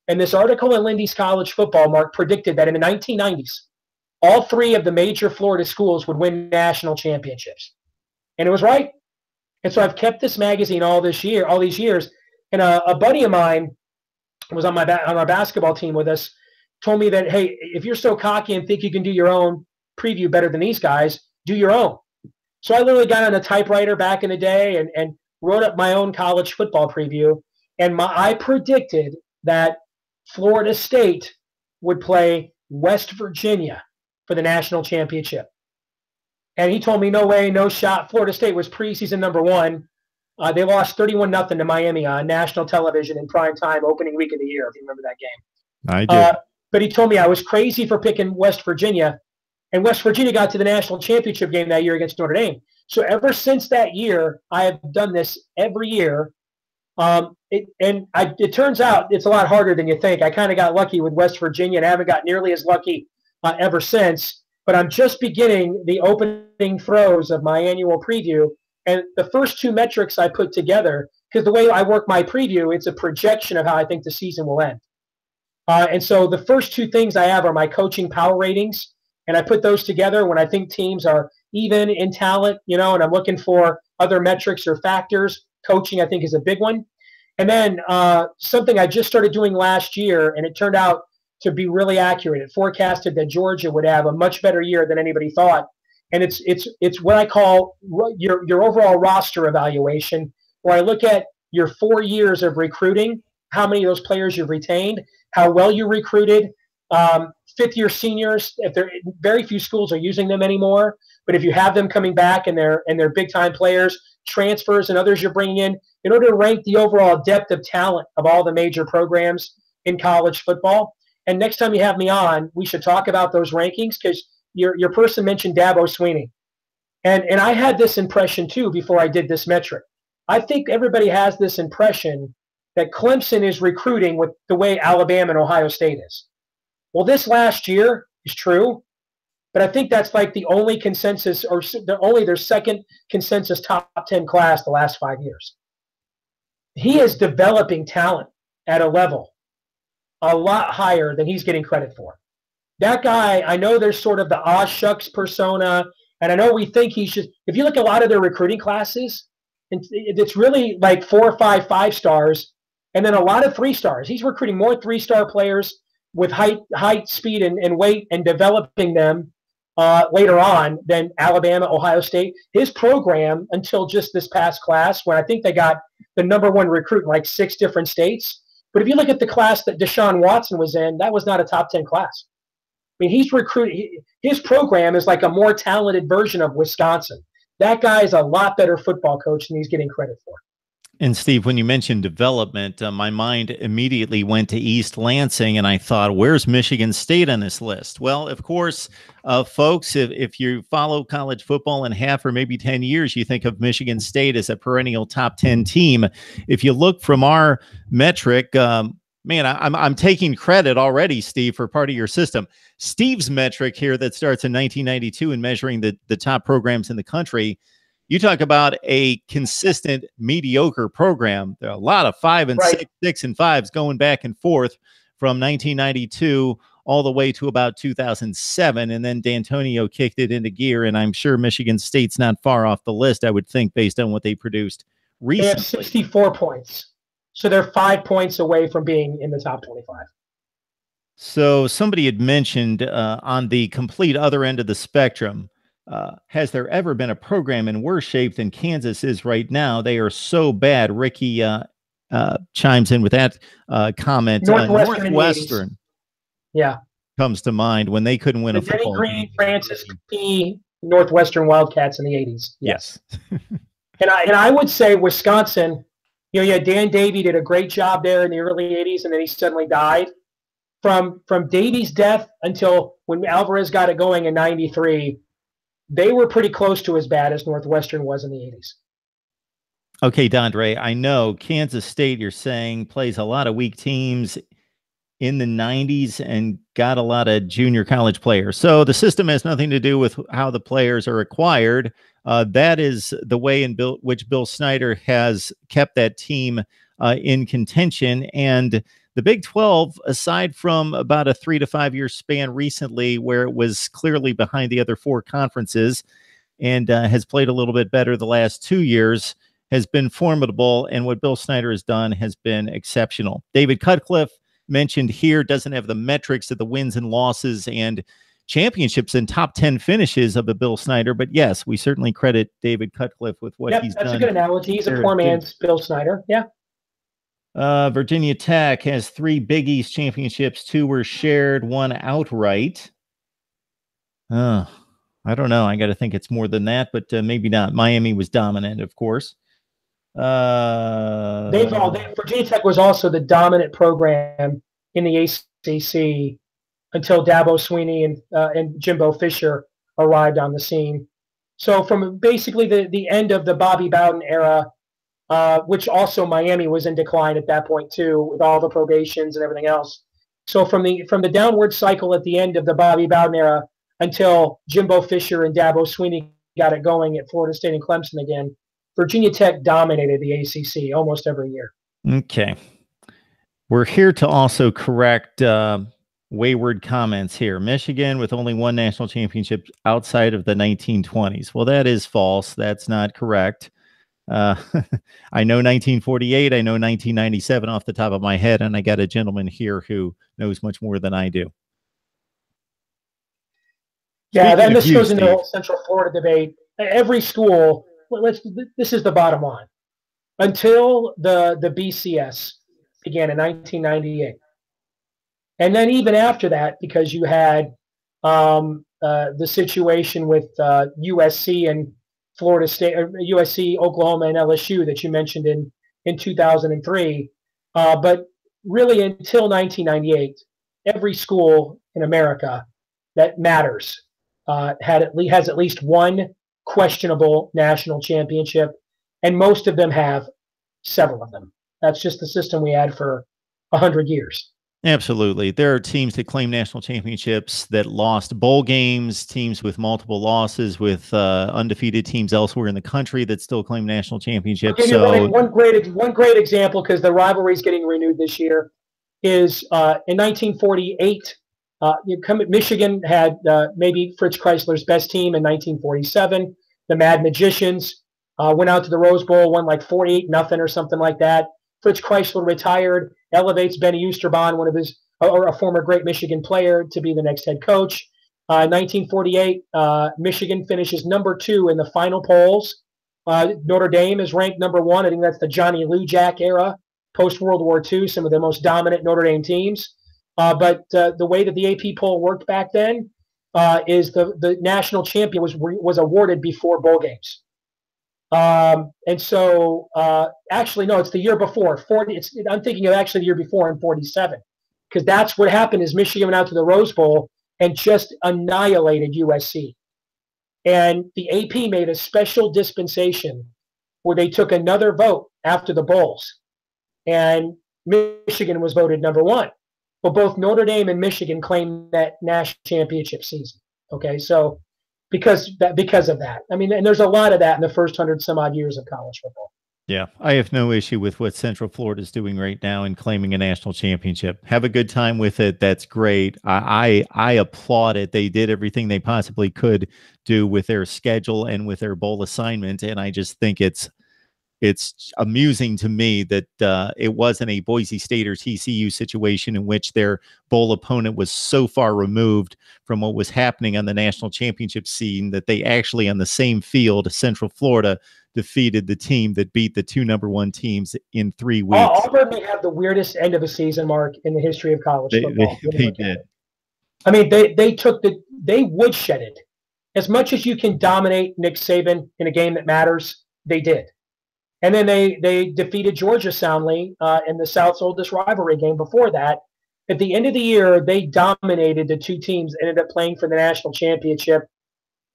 And this article in Lindy's College Football, Mark, predicted that in the 1990s, all three of the major Florida schools would win national championships. And it was right. And so I've kept this magazine all these years. And a buddy of mine was on our basketball team with us, told me that, hey, if you're so cocky and think you can do your own preview better than these guys, do your own. So I literally got on a typewriter back in the day and wrote up my own college football preview. And I predicted that Florida State would play West Virginia for the national championship. And he told me, no way, no shot. Florida State was preseason #1. They lost 31-0 to Miami on national television in prime time, opening week of the year, if you remember that game. I do. But he told me I was crazy for picking West Virginia. And West Virginia got to the national championship game that year against Notre Dame. So ever since that year, I have done this every year. It turns out it's a lot harder than you think. I kind of got lucky with West Virginia and haven't got nearly as lucky ever since. But I'm just beginning the opening throws of my annual preview. And the first two metrics I put together, because the way I work my preview, it's a projection of how I think the season will end. And so the first two things I have are my coaching power ratings. And I put those together when I think teams are even in talent, and I'm looking for other metrics or factors. Coaching, I think, is a big one. And then something I just started doing last year, and it turned out to be really accurate. It forecasted that Georgia would have a much better year than anybody thought. And it's what I call your overall roster evaluation, where I look at your 4 years of recruiting, how many of those players you've retained, how well you recruited, fifth-year seniors. If very few schools are using them anymore, but if you have them coming back and they're big-time players, transfers and others you're bringing in order to rank the overall depth of talent of all the major programs in college football. And next time you have me on, we should talk about those rankings, because your person mentioned Dabo Swinney. And I had this impression too before I did this metric. I think everybody has this impression that Clemson is recruiting with the way Alabama and Ohio State is. Well, this last year is true, but I think that's like the only consensus, or their second consensus top 10 class the last 5 years. He is developing talent at a level a lot higher than he's getting credit for. That guy, I know there's sort of the aw shucks persona, and I know we think he should. If you look at a lot of their recruiting classes, it's really like 4 or 5 5-stars, and then a lot of 3-stars. He's recruiting more 3-star players with height, speed, and weight, and developing them later on than Alabama, Ohio State. His program, until just this past class, when I think they got the #1 recruit in like 6 different states. But if you look at the class that Deshaun Watson was in, that was not a top 10 class. I mean, he's recruiting. His program is like a more talented version of Wisconsin. That guy is a lot better football coach than he's getting credit for. And Steve, when you mentioned development, my mind immediately went to East Lansing, and I thought, where's Michigan State on this list? Well, of course, folks, if you follow college football in half or maybe 10 years, you think of Michigan State as a perennial top 10 team. If you look from our metric, man, I'm taking credit already, Steve, for part of your system. Steve's metric here that starts in 1992 and measuring the top programs in the country. You talk about a consistent mediocre program. There are a lot of 5 and 6, 6 and 5s going back and forth from 1992 all the way to about 2007. And then D'Antonio kicked it into gear. And I'm sure Michigan State's not far off the list, I would think, based on what they produced recently. They have 64 points. So they're 5 points away from being in the top 25. So somebody had mentioned on the complete other end of the spectrum, has there ever been a program in worse shape than Kansas is right now? They are so bad. Ricky chimes in with that comment. Northwestern comes to mind when they couldn't win a football game. Francis P. Northwestern Wildcats in the 80s. Yes. and I would say Wisconsin, Dan Davey did a great job there in the early 80s, and then he suddenly died. From Davey's death until when Alvarez got it going in 93, they were pretty close to as bad as Northwestern was in the 80s. Okay, Dondre, I know Kansas State, you're saying, plays a lot of weak teams in the 90s and got a lot of junior college players. So the system has nothing to do with how the players are acquired. That is the way in which Bill Snyder has kept that team in contention. And The Big 12, aside from about a 3 to 5 year span recently where it was clearly behind the other four conferences and has played a little bit better the last 2 years, has been formidable. And what Bill Snyder has done has been exceptional. David Cutcliffe, mentioned here, doesn't have the metrics of the wins and losses and championships and top 10 finishes of a Bill Snyder. But yes, we certainly credit David Cutcliffe with what he's done. That's a good analogy. He's a poor man's Bill Snyder. Yeah. Virginia Tech has 3 Big East championships. 2 were shared, 1 outright. I don't know. I got to think it's more than that, but maybe not. Miami was dominant, of course. Virginia Tech was also the dominant program in the ACC until Dabo Swinney and Jimbo Fisher arrived on the scene. So from basically the end of the Bobby Bowden era, which also Miami was in decline at that point too, with all the probations and everything else. So from the downward cycle at the end of the Bobby Bowden era until Jimbo Fisher and Dabo Swinney got it going at Florida State and Clemson again, Virginia Tech dominated the ACC almost every year. Okay. We're here to also correct wayward comments here. Michigan with only 1 national championship outside of the 1920s. Well, that is false. That's not correct. I know 1948. I know 1997 off the top of my head, and I got a gentleman here who knows much more than I do. Yeah, then this goes into the whole Central Florida debate. Every school, this is the bottom line. Until the BCS began in 1998, and then even after that, because you had the situation with USC and Florida State, or USC, Oklahoma, and LSU that you mentioned in 2003. But really, until 1998, every school in America that matters has at least 1 questionable national championship, and most of them have several of them. That's just the system we had for 100 years. Absolutely. There are teams that claim national championships that lost bowl games, teams with multiple losses, with undefeated teams elsewhere in the country that still claim national championships. So one great example, because the rivalry is getting renewed this year, is in 1948. Michigan had maybe Fritz Chrysler's best team in 1947. The Mad Magicians went out to the Rose Bowl, won like 48-0 or something like that. Fritz Chrysler retired, elevates Benny Oosterbaan, a former great Michigan player, to be the next head coach. 1948, Michigan finishes number 2 in the final polls. Notre Dame is ranked number 1. I think that's the Johnny Lujack era, post-World War II, some of the most dominant Notre Dame teams. But the way that the AP poll worked back then is the national champion was awarded before bowl games. And so actually, no, it's the year before. I'm thinking of actually the year before in 47, because that's what happened is Michigan went out to the Rose Bowl and just annihilated USC. And the AP made a special dispensation where they took another vote after the bowls, and Michigan was voted number 1. But both Notre Dame and Michigan claimed that national championship season. Okay, so because of that, I mean, and there's a lot of that in the first 100 some odd years of college football. Yeah, I have no issue with what Central Florida is doing right now in claiming a national championship. Have a good time with it. That's great. I applaud it. They did everything they possibly could do with their schedule and with their bowl assignment, and I just think it's amusing to me that it wasn't a Boise State or TCU situation in which their bowl opponent was so far removed from what was happening on the national championship scene that they actually, on the same field, Central Florida defeated the team that beat the 2 number 1 teams in 3 weeks. Auburn may have the weirdest end of a season, Mark, in the history of college football. They did. I mean, they woodshedded. As much as you can dominate Nick Saban in a game that matters, they did. And then they defeated Georgia soundly in the South's oldest rivalry game before that. At the end of the year, they dominated the 2 teams, ended up playing for the national championship.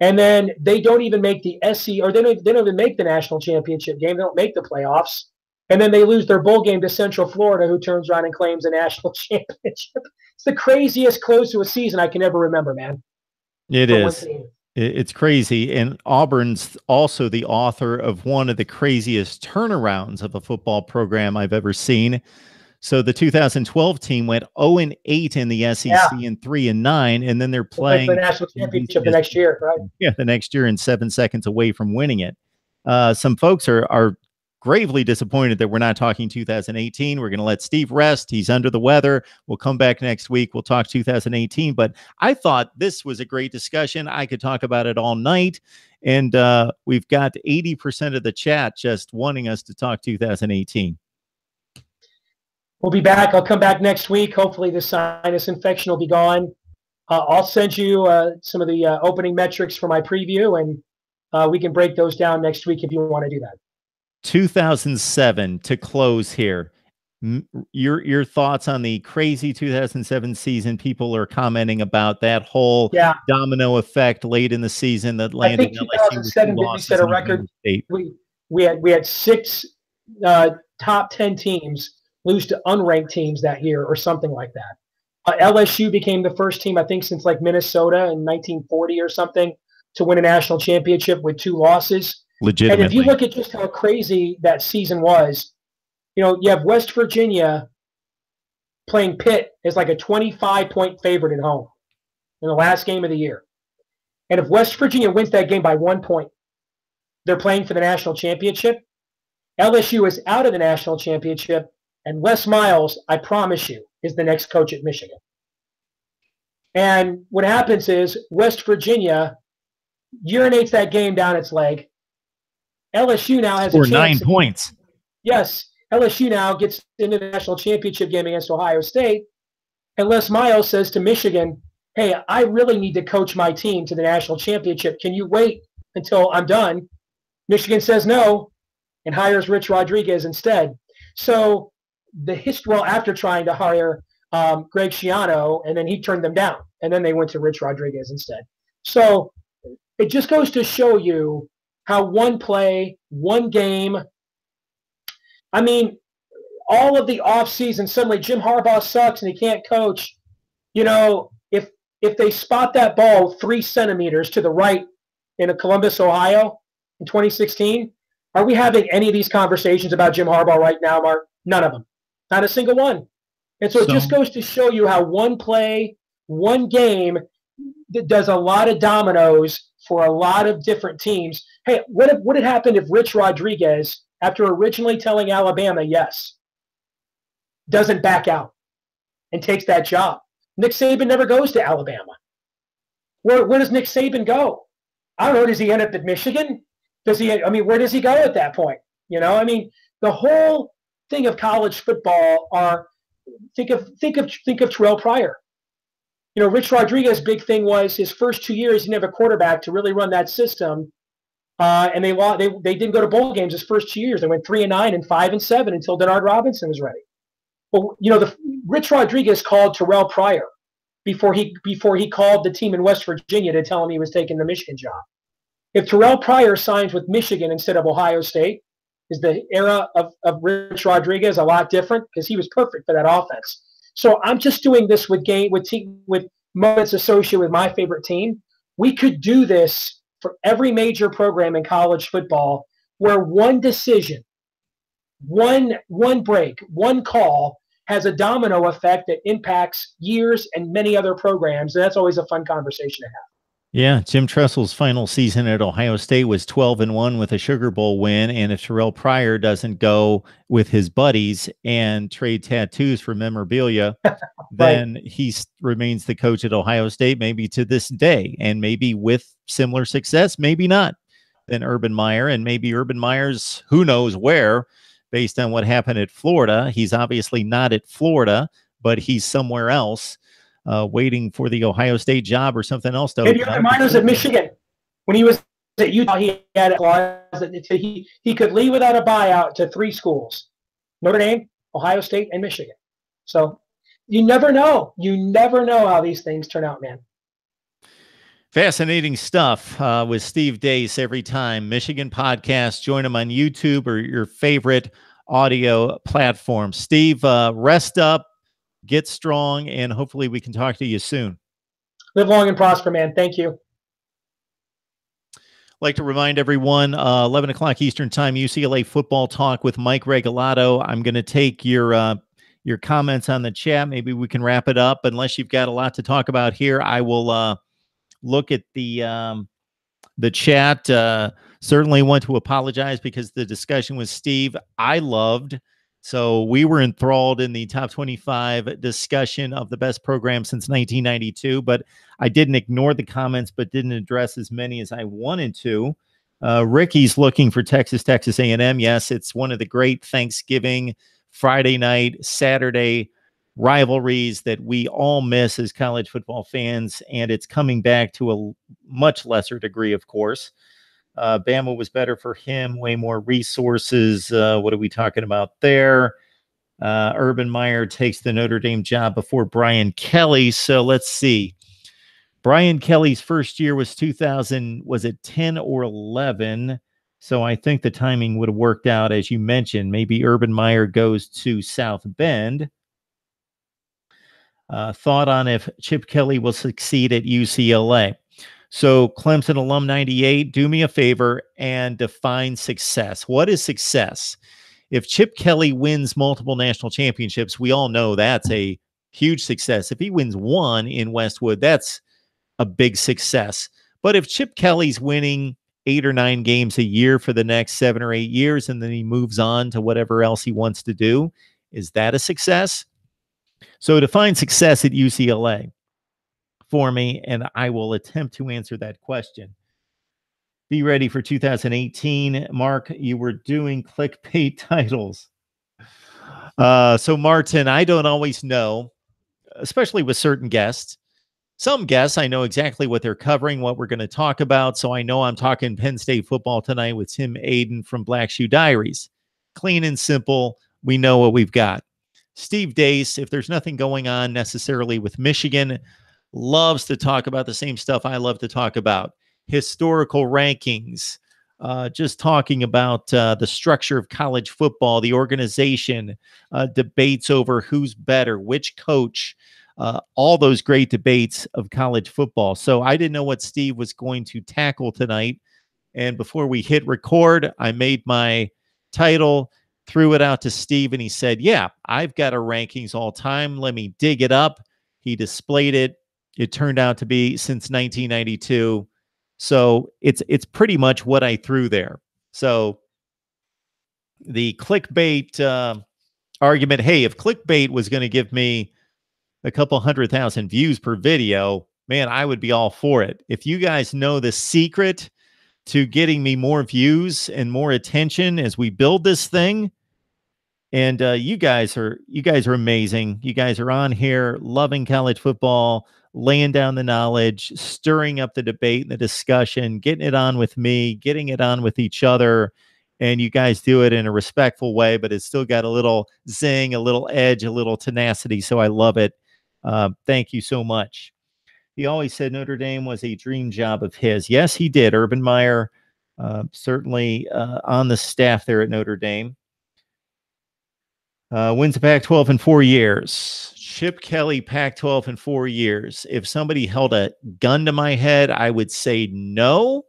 And then they don't even make the SC, or they don't even make the national championship game. They don't make the playoffs. And then they lose their bowl game to Central Florida, who turns around and claims a national championship. It's the craziest close to a season I can ever remember, man. It is. It's crazy. And Auburn's also the author of one of the craziest turnarounds of a football program I've ever seen. So the 2012 team went 0-8 in the SEC and 3-9, and then they're Play for playing the national championship the next year, right? Yeah, the next year, and 7 seconds away from winning it. Some folks are gravely disappointed that we're not talking 2018. We're going to let Steve rest. He's under the weather. We'll come back next week. We'll talk 2018. But I thought this was a great discussion. I could talk about it all night. And we've got 80% of the chat just wanting us to talk 2018. We'll be back. I'll come back next week. Hopefully the sinus infection will be gone. I'll send you some of the opening metrics for my preview, and we can break those down next week if you want to do that. 2007 to close here. Your thoughts on the crazy 2007 season? People are commenting about that whole domino effect late in the season that landed LSU with 2 losses. We set a record. We had 6 top 10 teams lose to unranked teams that year, or something like that. LSU became the first team, I think, since like Minnesota in 1940 or something, to win a national championship with 2 losses. Legitimately. And if you look at just how crazy that season was, you have West Virginia playing Pitt as like a 25-point favorite at home in the last game of the year. And if West Virginia wins that game by 1 point, they're playing for the national championship. LSU is out of the national championship, and Les Miles, I promise you, is the next coach at Michigan. And what happens is West Virginia urinates that game down its leg. LSU now has a chance. 9 points. Yes. LSU now gets into the national championship game against Ohio State. And Les Miles says to Michigan, hey, I really need to coach my team to the national championship. Can you wait until I'm done? Michigan says no and hires Rich Rodriguez instead. So after trying to hire Greg Schiano, and then he turned them down. And then they went to Rich Rodriguez instead. So it just goes to show you how one play, one game, I mean, all of the offseason, suddenly Jim Harbaugh sucks and he can't coach. If they spot that ball 3 centimeters to the right in Columbus, Ohio in 2016, are we having any of these conversations about Jim Harbaugh right now, Mark? None of them. Not a single one. And so it just goes to show you how one play, one game does a lot of dominoes for a lot of different teams. Hey, what had happened if Rich Rodriguez, after originally telling Alabama yes, doesn't back out and takes that job? Nick Saban never goes to Alabama. Where does Nick Saban go? I don't know. Does he end up at Michigan? Where does he go at that point? The whole thing of college football think of Terrell Pryor. Rich Rodriguez's big thing was his first 2 years, he didn't have a quarterback to really run that system. And they didn't go to bowl games his first 2 years. They went 3-9 and 5-7 until Denard Robinson was ready. But Rich Rodriguez called Terrell Pryor before he called the team in West Virginia to tell him he was taking the Michigan job. If Terrell Pryor signs with Michigan instead of Ohio State, is the era of Rich Rodriguez a lot different? Because he was perfect for that offense. So I'm just doing this with moments associated with my favorite team. We could do this for every major program in college football, where one decision, one break, one call has a domino effect that impacts years and many other programs. And that's always a fun conversation to have. Yeah, Jim Tressel's final season at Ohio State was 12-1 with a Sugar Bowl win. And if Terrell Pryor doesn't go with his buddies and trade tattoos for memorabilia, then he remains the coach at Ohio State, maybe to this day, and maybe with similar success, maybe not, than Urban Meyer. And maybe Urban Meyer's who knows where, based on what happened at Florida. He's obviously not at Florida, but he's somewhere else. Waiting for the Ohio State job or something else. Maybe Urban Meyer's at Michigan. When he was at Utah, he had a clause that he could leave without a buyout to 3 schools: Notre Dame, Ohio State, and Michigan. So you never know. You never know how these things turn out, man. Fascinating stuff with Steve Deace every time. Michigan Podcast. Join him on YouTube or your favorite audio platform. Steve, rest up. Get strong, and hopefully we can talk to you soon. Live long and prosper, man. Thank you. I'd like to remind everyone, 11 o'clock Eastern time, UCLA football talk with Mike Regalado. I'm going to take your your comments on the chat. Maybe we can wrap it up. Unless you've got a lot to talk about here, I will look at the chat. Certainly want to apologize because the discussion with Steve I loved. So we were enthralled in the top 25 discussion of the best program since 1992, but I didn't ignore the comments, but didn't address as many as I wanted to. Ricky's looking for Texas A&M. Yes, it's one of the great Thanksgiving, Friday night, Saturday rivalries that we all miss as college football fans, and it's coming back to a much lesser degree, of course. Bama was better for him, way more resources. What are we talking about there? Urban Meyer takes the Notre Dame job before Brian Kelly. So let's see. Brian Kelly's first year was 2000, was it 10 or 11? So I think the timing would have worked out, as you mentioned. Maybe Urban Meyer goes to South Bend. Thought on if Chip Kelly will succeed at UCLA. So Clemson alum 98, do me a favor and define success. What is success? If Chip Kelly wins multiple national championships, we all know that's a huge success. If he wins one in Westwood, that's a big success. But if Chip Kelly's winning 8 or 9 games a year for the next 7 or 8 years, and then he moves on to whatever else he wants to do, is that a success? So define success at UCLA for me, and I will attempt to answer that question. Be ready for 2018. Mark, you were doing clickbait titles. So Martin, I don't always know, especially with certain guests. Some guests, I know exactly what they're covering, what we're going to talk about. So I know I'm talking Penn State football tonight with Tim Aiden from Black Shoe Diaries. Clean and simple. We know what we've got. Steve Dace, if there's nothing going on necessarily with Michigan, loves to talk about the same stuff I love to talk about. Historical rankings, just talking about the structure of college football, the organization, debates over who's better, which coach, all those great debates of college football. So I didn't know what Steve was going to tackle tonight. And before we hit record, I made my title, threw it out to Steve, and he said, yeah, I've got a rankings all time. Let me dig it up. He displayed it. It turned out to be since 1992. So it's pretty much what I threw there. So the clickbait argument, hey, if clickbait was going to give me a couple 100,000 views per video, man, I would be all for it. If you guys know the secret to getting me more views and more attention as we build this thing, and you guys are amazing. You guys are on here loving college football, laying down the knowledge, stirring up the debate and the discussion, getting it on with me, getting it on with each other. And you guys do it in a respectful way, but it's still got a little zing, a little edge, a little tenacity. So I love it. Thank you so much. He always said Notre Dame was a dream job of his. Yes, he did. Urban Meyer, certainly on the staff there at Notre Dame. Wins the Pac-12 in 4 years. Chip Kelly, Pac-12 in 4 years. If somebody held a gun to my head, I would say no.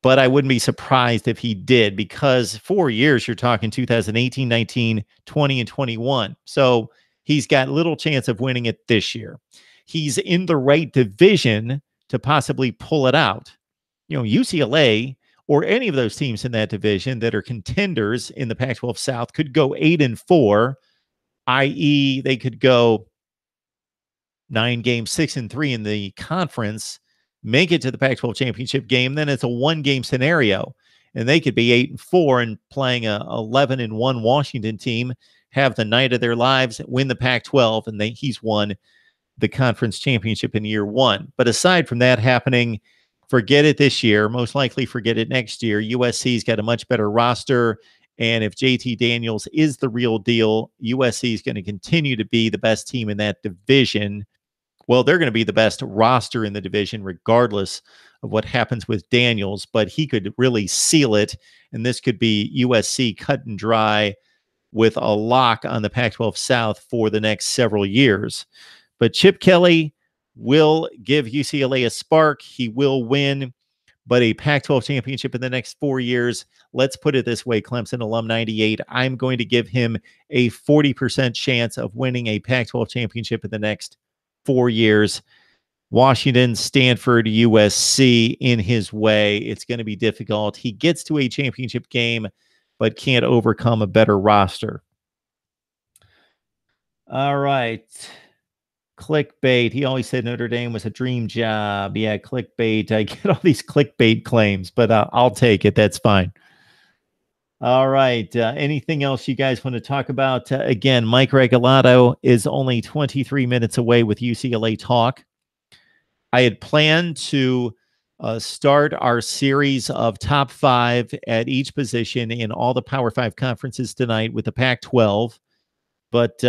But I wouldn't be surprised if he did, because 4 years, you're talking 2018, 19, 20, and 21. So he's got little chance of winning it this year. He's in the right division to possibly pull it out. You know, UCLA or any of those teams in that division that are contenders in the Pac-12 South could go 8-4, i.e., they could go 9 games, 6-3 in the conference, make it to the Pac-12 championship game. Then it's a 1-game scenario, and they could be 8-4 and playing a 11-1 Washington team, have the night of their lives, win the Pac-12, and he's won the conference championship in year 1. But aside from that happening, forget it this year, most likely forget it next year. USC's got a much better roster, and if JT Daniels is the real deal, USC is going to continue to be the best team in that division. Well, they're going to be the best roster in the division regardless of what happens with Daniels, but he could really seal it, and this could be USC cut and dry with a lock on the Pac-12 South for the next several years. But Chip Kelly will give UCLA a spark. He will win. but a Pac-12 championship in the next 4 years. Let's put it this way, Clemson alum 98, I'm going to give him a 40% chance of winning a Pac-12 championship in the next 4 years. Washington, Stanford, USC in his way. It's going to be difficult. He gets to a championship game, but can't overcome a better roster. All right. Clickbait. He always said Notre Dame was a dream job. Yeah, clickbait. I get all these clickbait claims, but I'll take it. That's fine. All right. Anything else you guys want to talk about? Again, Mike Regalado is only 23 minutes away with UCLA Talk. I had planned to start our series of top 5 at each position in all the Power 5 conferences tonight with the Pac-12. But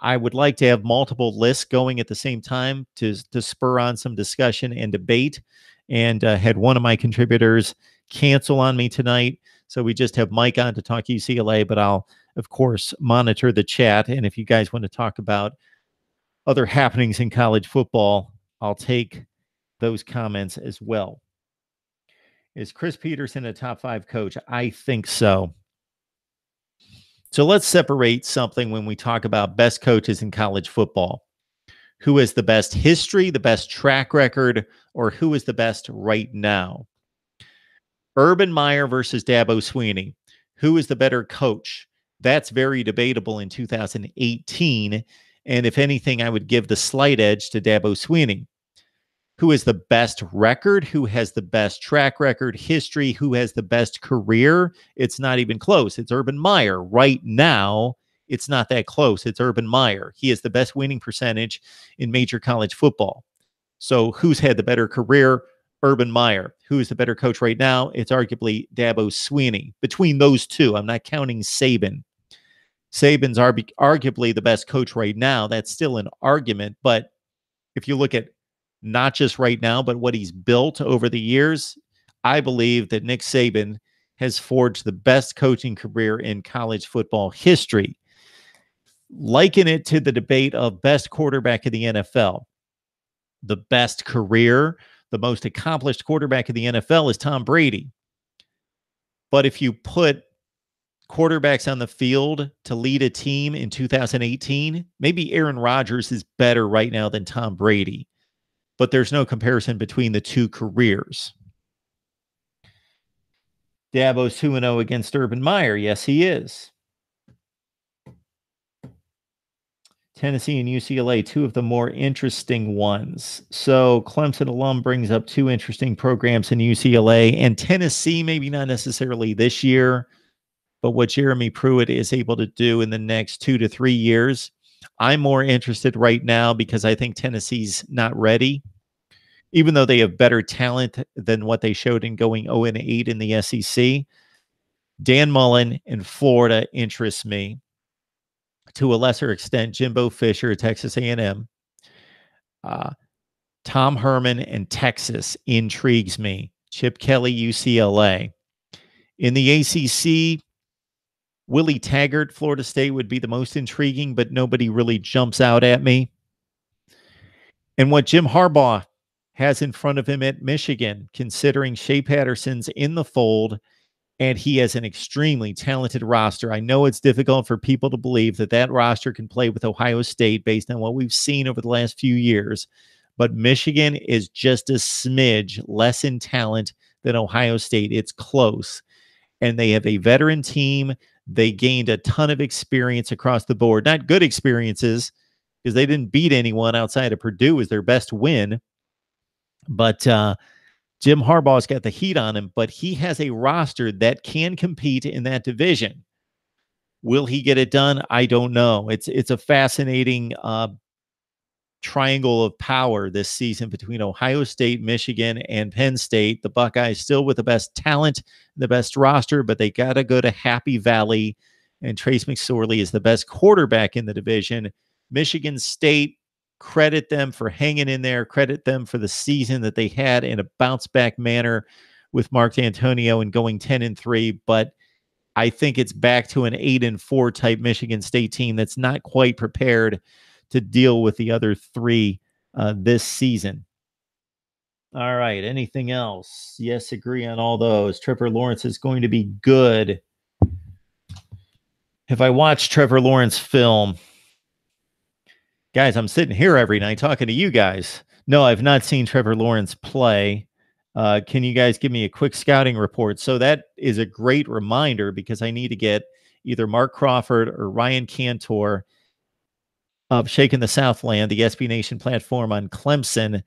I would like to have multiple lists going at the same time to spur on some discussion and debate. And had one of my contributors cancel on me tonight. So we just have Mike on to talk UCLA, but I'll, of course, monitor the chat. And if you guys want to talk about other happenings in college football, I'll take those comments as well. Is Chris Peterson a top 5 coach? I think so. So let's separate something when we talk about best coaches in college football. Who has the best history, the best track record, or who is the best right now? Urban Meyer versus Dabo Swinney. Who is the better coach? That's very debatable in 2018. And if anything, I would give the slight edge to Dabo Swinney. Who has the best record? Who has the best track record, history? Who has the best career? It's not even close. It's Urban Meyer. Right now, it's not that close. It's Urban Meyer. He has the best winning percentage in major college football. So who's had the better career? Urban Meyer. Who is the better coach right now? It's arguably Dabo Swinney. Between those two, I'm not counting Saban. Saban's arguably the best coach right now. That's still an argument. But if you look at not just right now, but what he's built over the years, I believe that Nick Saban has forged the best coaching career in college football history. Liken it to the debate of best quarterback in the NFL. The best career, the most accomplished quarterback in the NFL is Tom Brady. But if you put quarterbacks on the field to lead a team in 2018, maybe Aaron Rodgers is better right now than Tom Brady. But there's no comparison between the two careers. Dabo's 2-0 against Urban Meyer. Yes, he is. Tennessee and UCLA, two of the more interesting ones. So Clemson alum brings up two interesting programs in UCLA, and Tennessee, maybe not necessarily this year, but what Jeremy Pruitt is able to do in the next 2 to 3 years. I'm more interested right now because I think Tennessee's not ready. Even though they have better talent than what they showed in going 0-8 in the SEC, Dan Mullen in Florida interests me. To a lesser extent, Jimbo Fisher at Texas A&M. Tom Herman in Texas intrigues me. Chip Kelly, UCLA. In the ACC, Willie Taggart, Florida State would be the most intriguing, but nobody really jumps out at me. And what Jim Harbaugh has in front of him at Michigan, considering Shea Patterson's in the fold, and he has an extremely talented roster. I know it's difficult for people to believe that that roster can play with Ohio State based on what we've seen over the last few years, but Michigan is just a smidge less in talent than Ohio State. It's close, and they have a veteran team. They gained a ton of experience across the board, not good experiences because they didn't beat anyone outside of Purdue as their best win. But Jim Harbaugh's got the heat on him, but he has a roster that can compete in that division. Will he get it done? I don't know. It's a fascinating triangle of power this season between Ohio State, Michigan, and Penn State. The Buckeyes still with the best talent, the best roster, but they got to go to Happy Valley, and Trace McSorley is the best quarterback in the division. Michigan State, credit them for hanging in there, credit them for the season that they had in a bounce back manner with Mark D'Antonio and going 10-3, but I think it's back to an 8-4 type Michigan State team that's not quite prepared to deal with the other three this season. All right. Anything else? Yes, agree on all those. Trevor Lawrence is going to be good. If I watch Trevor Lawrence film, guys, I'm sitting here every night talking to you guys. No, I've not seen Trevor Lawrence play. Can you guys give me a quick scouting report? So that is a great reminder because I need to get either Mark Crawford or Ryan Cantor of Shaking the Southland, the SB Nation platform on Clemson,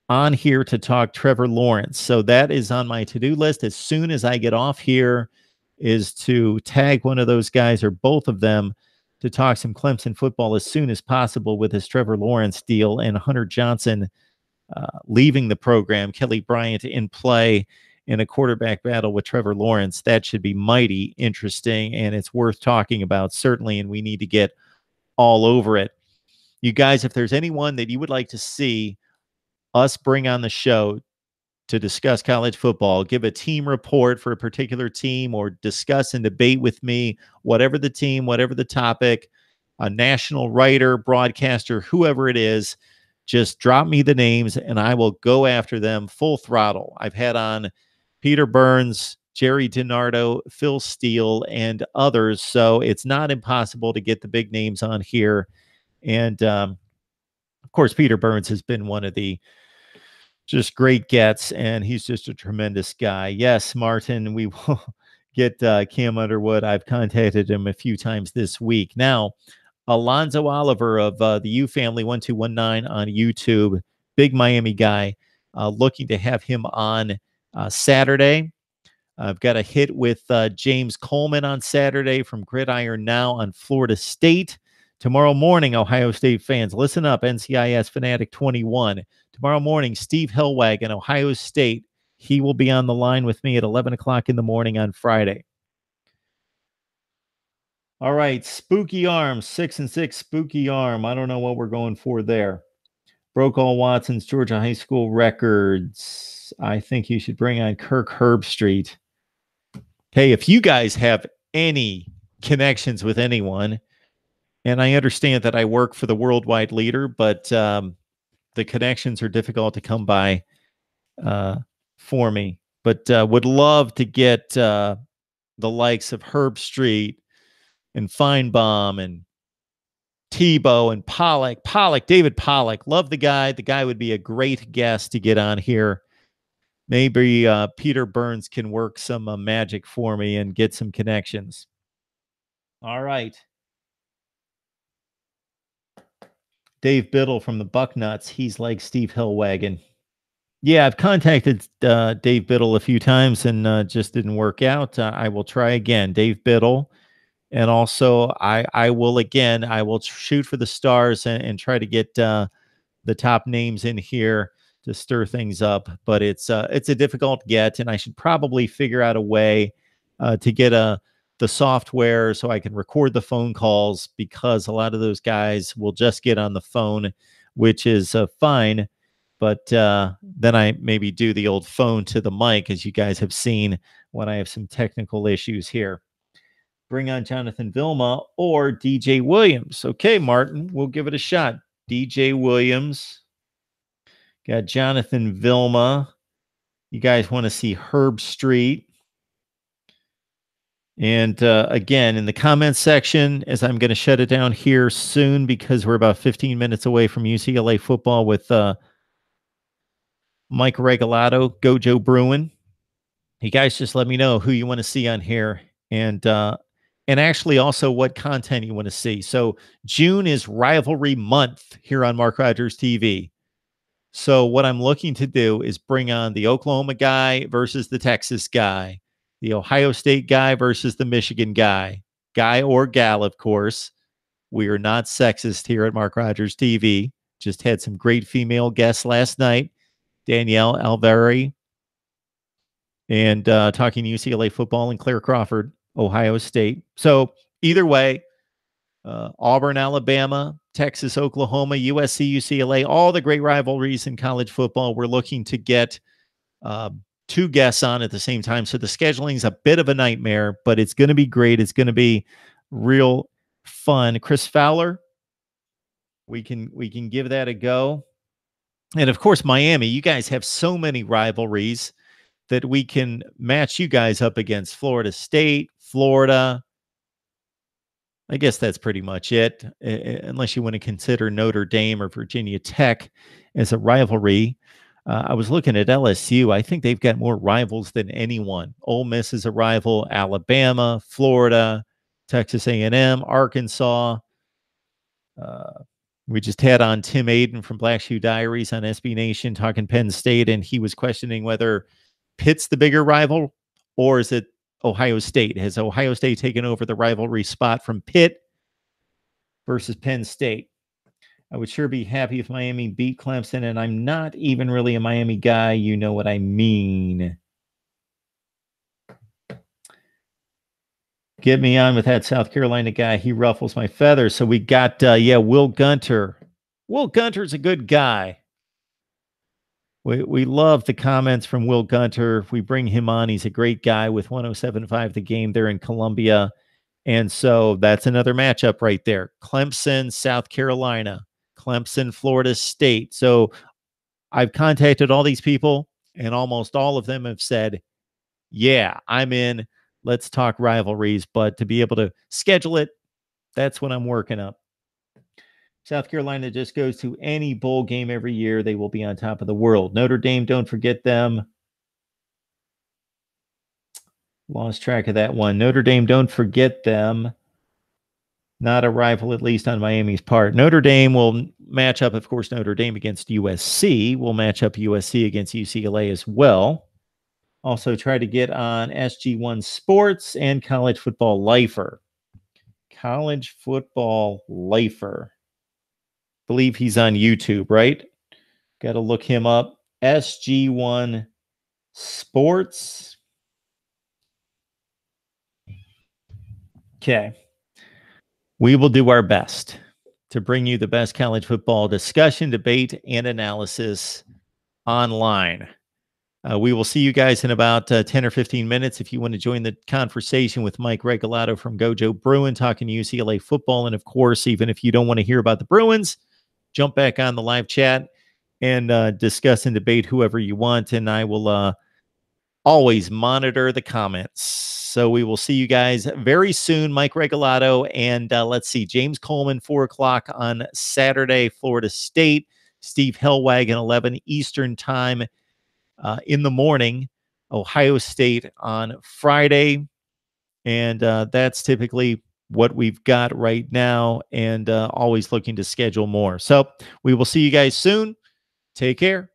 on here to talk Trevor Lawrence. So that is on my to-do list. As soon as I get off here, is to tag one of those guys or both of them to talk some Clemson football as soon as possible with this Trevor Lawrence deal and Hunter Johnson leaving the program, Kelly Bryant in play in a quarterback battle with Trevor Lawrence. That should be mighty interesting, and it's worth talking about, certainly, and we need to get all over it. You guys, if there's anyone that you would like to see us bring on the show to discuss college football, give a team report for a particular team, or discuss and debate with me, whatever the team, whatever the topic, a national writer, broadcaster, whoever it is, just drop me the names and I will go after them full throttle. I've had on Peter Burns, Jerry DiNardo, Phil Steele, and others. So it's not impossible to get the big names on here. And of course, Peter Burns has been one of the just great gets, and he's just a tremendous guy. Yes, Martin, we will get Cam Underwood. I've contacted him a few times this week. Now, Alonzo Oliver of the U Family 1219 on YouTube, big Miami guy, looking to have him on Saturday. I've got a hit with James Coleman on Saturday from Gridiron Now on Florida State. Tomorrow morning, Ohio State fans, listen up, NCIS Fanatic 21. Tomorrow morning, Steve Hellwagon, Ohio State. He will be on the line with me at 11 o'clock in the morning on Friday. All right, Spooky Arm, 6-6 Spooky Arm. I don't know what we're going for there. Broke all Watson's Georgia High School records. I think you should bring on Kirk Herbstreit. Hey, if you guys have any connections with anyone, and I understand that I work for the worldwide leader, but the connections are difficult to come by for me. But would love to get the likes of Herbstreit and Feinbaum and Tebow and Pollock, David Pollock. Love the guy. The guy would be a great guest to get on here. Maybe Peter Burns can work some magic for me and get some connections. All right. Dave Biddle from the Bucknuts. He's like Steve Hillwagon. Yeah, I've contacted Dave Biddle a few times and just didn't work out. I will try again. Dave Biddle. And also, I will shoot for the stars and try to get the top names in here to stir things up. But it's a difficult get, and I should probably figure out a way to get the software so I can record the phone calls, because a lot of those guys will just get on the phone, which is fine. But then I maybe do the old phone to the mic, as you guys have seen when I have some technical issues here. Bring on Jonathan Vilma or DJ Williams. Okay, Martin, we'll give it a shot. DJ Williams. Got Jonathan Vilma. You guys want to see Herbstreit. And again, in the comments section, as I'm going to shut it down here soon because we're about 15 minutes away from UCLA football with Mike Regalado, Gojo Bruin. You guys just let me know who you want to see on here, and actually also what content you want to see. So June is rivalry month here on Mark Rogers TV. So what I'm looking to do is bring on the Oklahoma guy versus the Texas guy, the Ohio State guy versus the Michigan guy or gal, of course. We are not sexist here at Mark Rogers TV. Just had some great female guests last night. Danielle Alveri, and talking UCLA football, and Claire Crawford, Ohio State. So either way, Auburn, Alabama, Texas, Oklahoma, USC, UCLA, all the great rivalries in college football. We're looking to get two guests on at the same time. So the scheduling is a bit of a nightmare, but it's going to be great. It's going to be real fun. Chris Fowler, we can give that a go. And of course, Miami, you guys have so many rivalries that we can match you guys up against Florida State, Florida. I guess that's pretty much it, unless you want to consider Notre Dame or Virginia Tech as a rivalry. I was looking at LSU. I think they've got more rivals than anyone. Ole Miss is a rival. Alabama, Florida, Texas A&M, Arkansas. Uh, we just had on Tim Aiden from Black Shoe Diaries on SB Nation talking Penn State, and he was questioning whether Pitt's the bigger rival or is it Ohio State? Has Ohio State taken over the rivalry spot from Pitt versus Penn State? I would sure be happy if Miami beat Clemson, and I'm not even really a Miami guy. You know what I mean. Get me on with that South Carolina guy. He ruffles my feathers. So we got, Will Gunter. Will Gunter's a good guy. We love the comments from Will Gunter. We bring him on. He's a great guy with 107.5 The Game there in Columbia. And so that's another matchup right there. Clemson, South Carolina. Clemson, Florida State. So I've contacted all these people, and almost all of them have said, yeah, I'm in. Let's talk rivalries. But to be able to schedule it, that's what I'm working up. South Carolina just goes to any bowl game every year. They will be on top of the world. Notre Dame, don't forget them. Lost track of that one. Notre Dame, don't forget them. Not a rival, at least on Miami's part. Notre Dame will match up, of course, Notre Dame against USC. We'll match up USC against UCLA as well. Also try to get on SG1 Sports and College Football Lifer. College Football Lifer. Believe he's on YouTube, right? Got to look him up. SG1 Sports. Okay. We will do our best to bring you the best college football discussion, debate, and analysis online. We will see you guys in about 10 or 15 minutes. If you want to join the conversation with Mike Regalado from Gojo Bruin, talking UCLA football. And of course, even if you don't want to hear about the Bruins, jump back on the live chat and discuss and debate whoever you want. And I will always monitor the comments. So we will see you guys very soon. Mike Regalado and let's see, James Coleman, 4 o'clock on Saturday, Florida State. Steve Hellwagon, 11 Eastern time in the morning. Ohio State on Friday. And that's typically what we've got right now, and always looking to schedule more. So we will see you guys soon. Take care.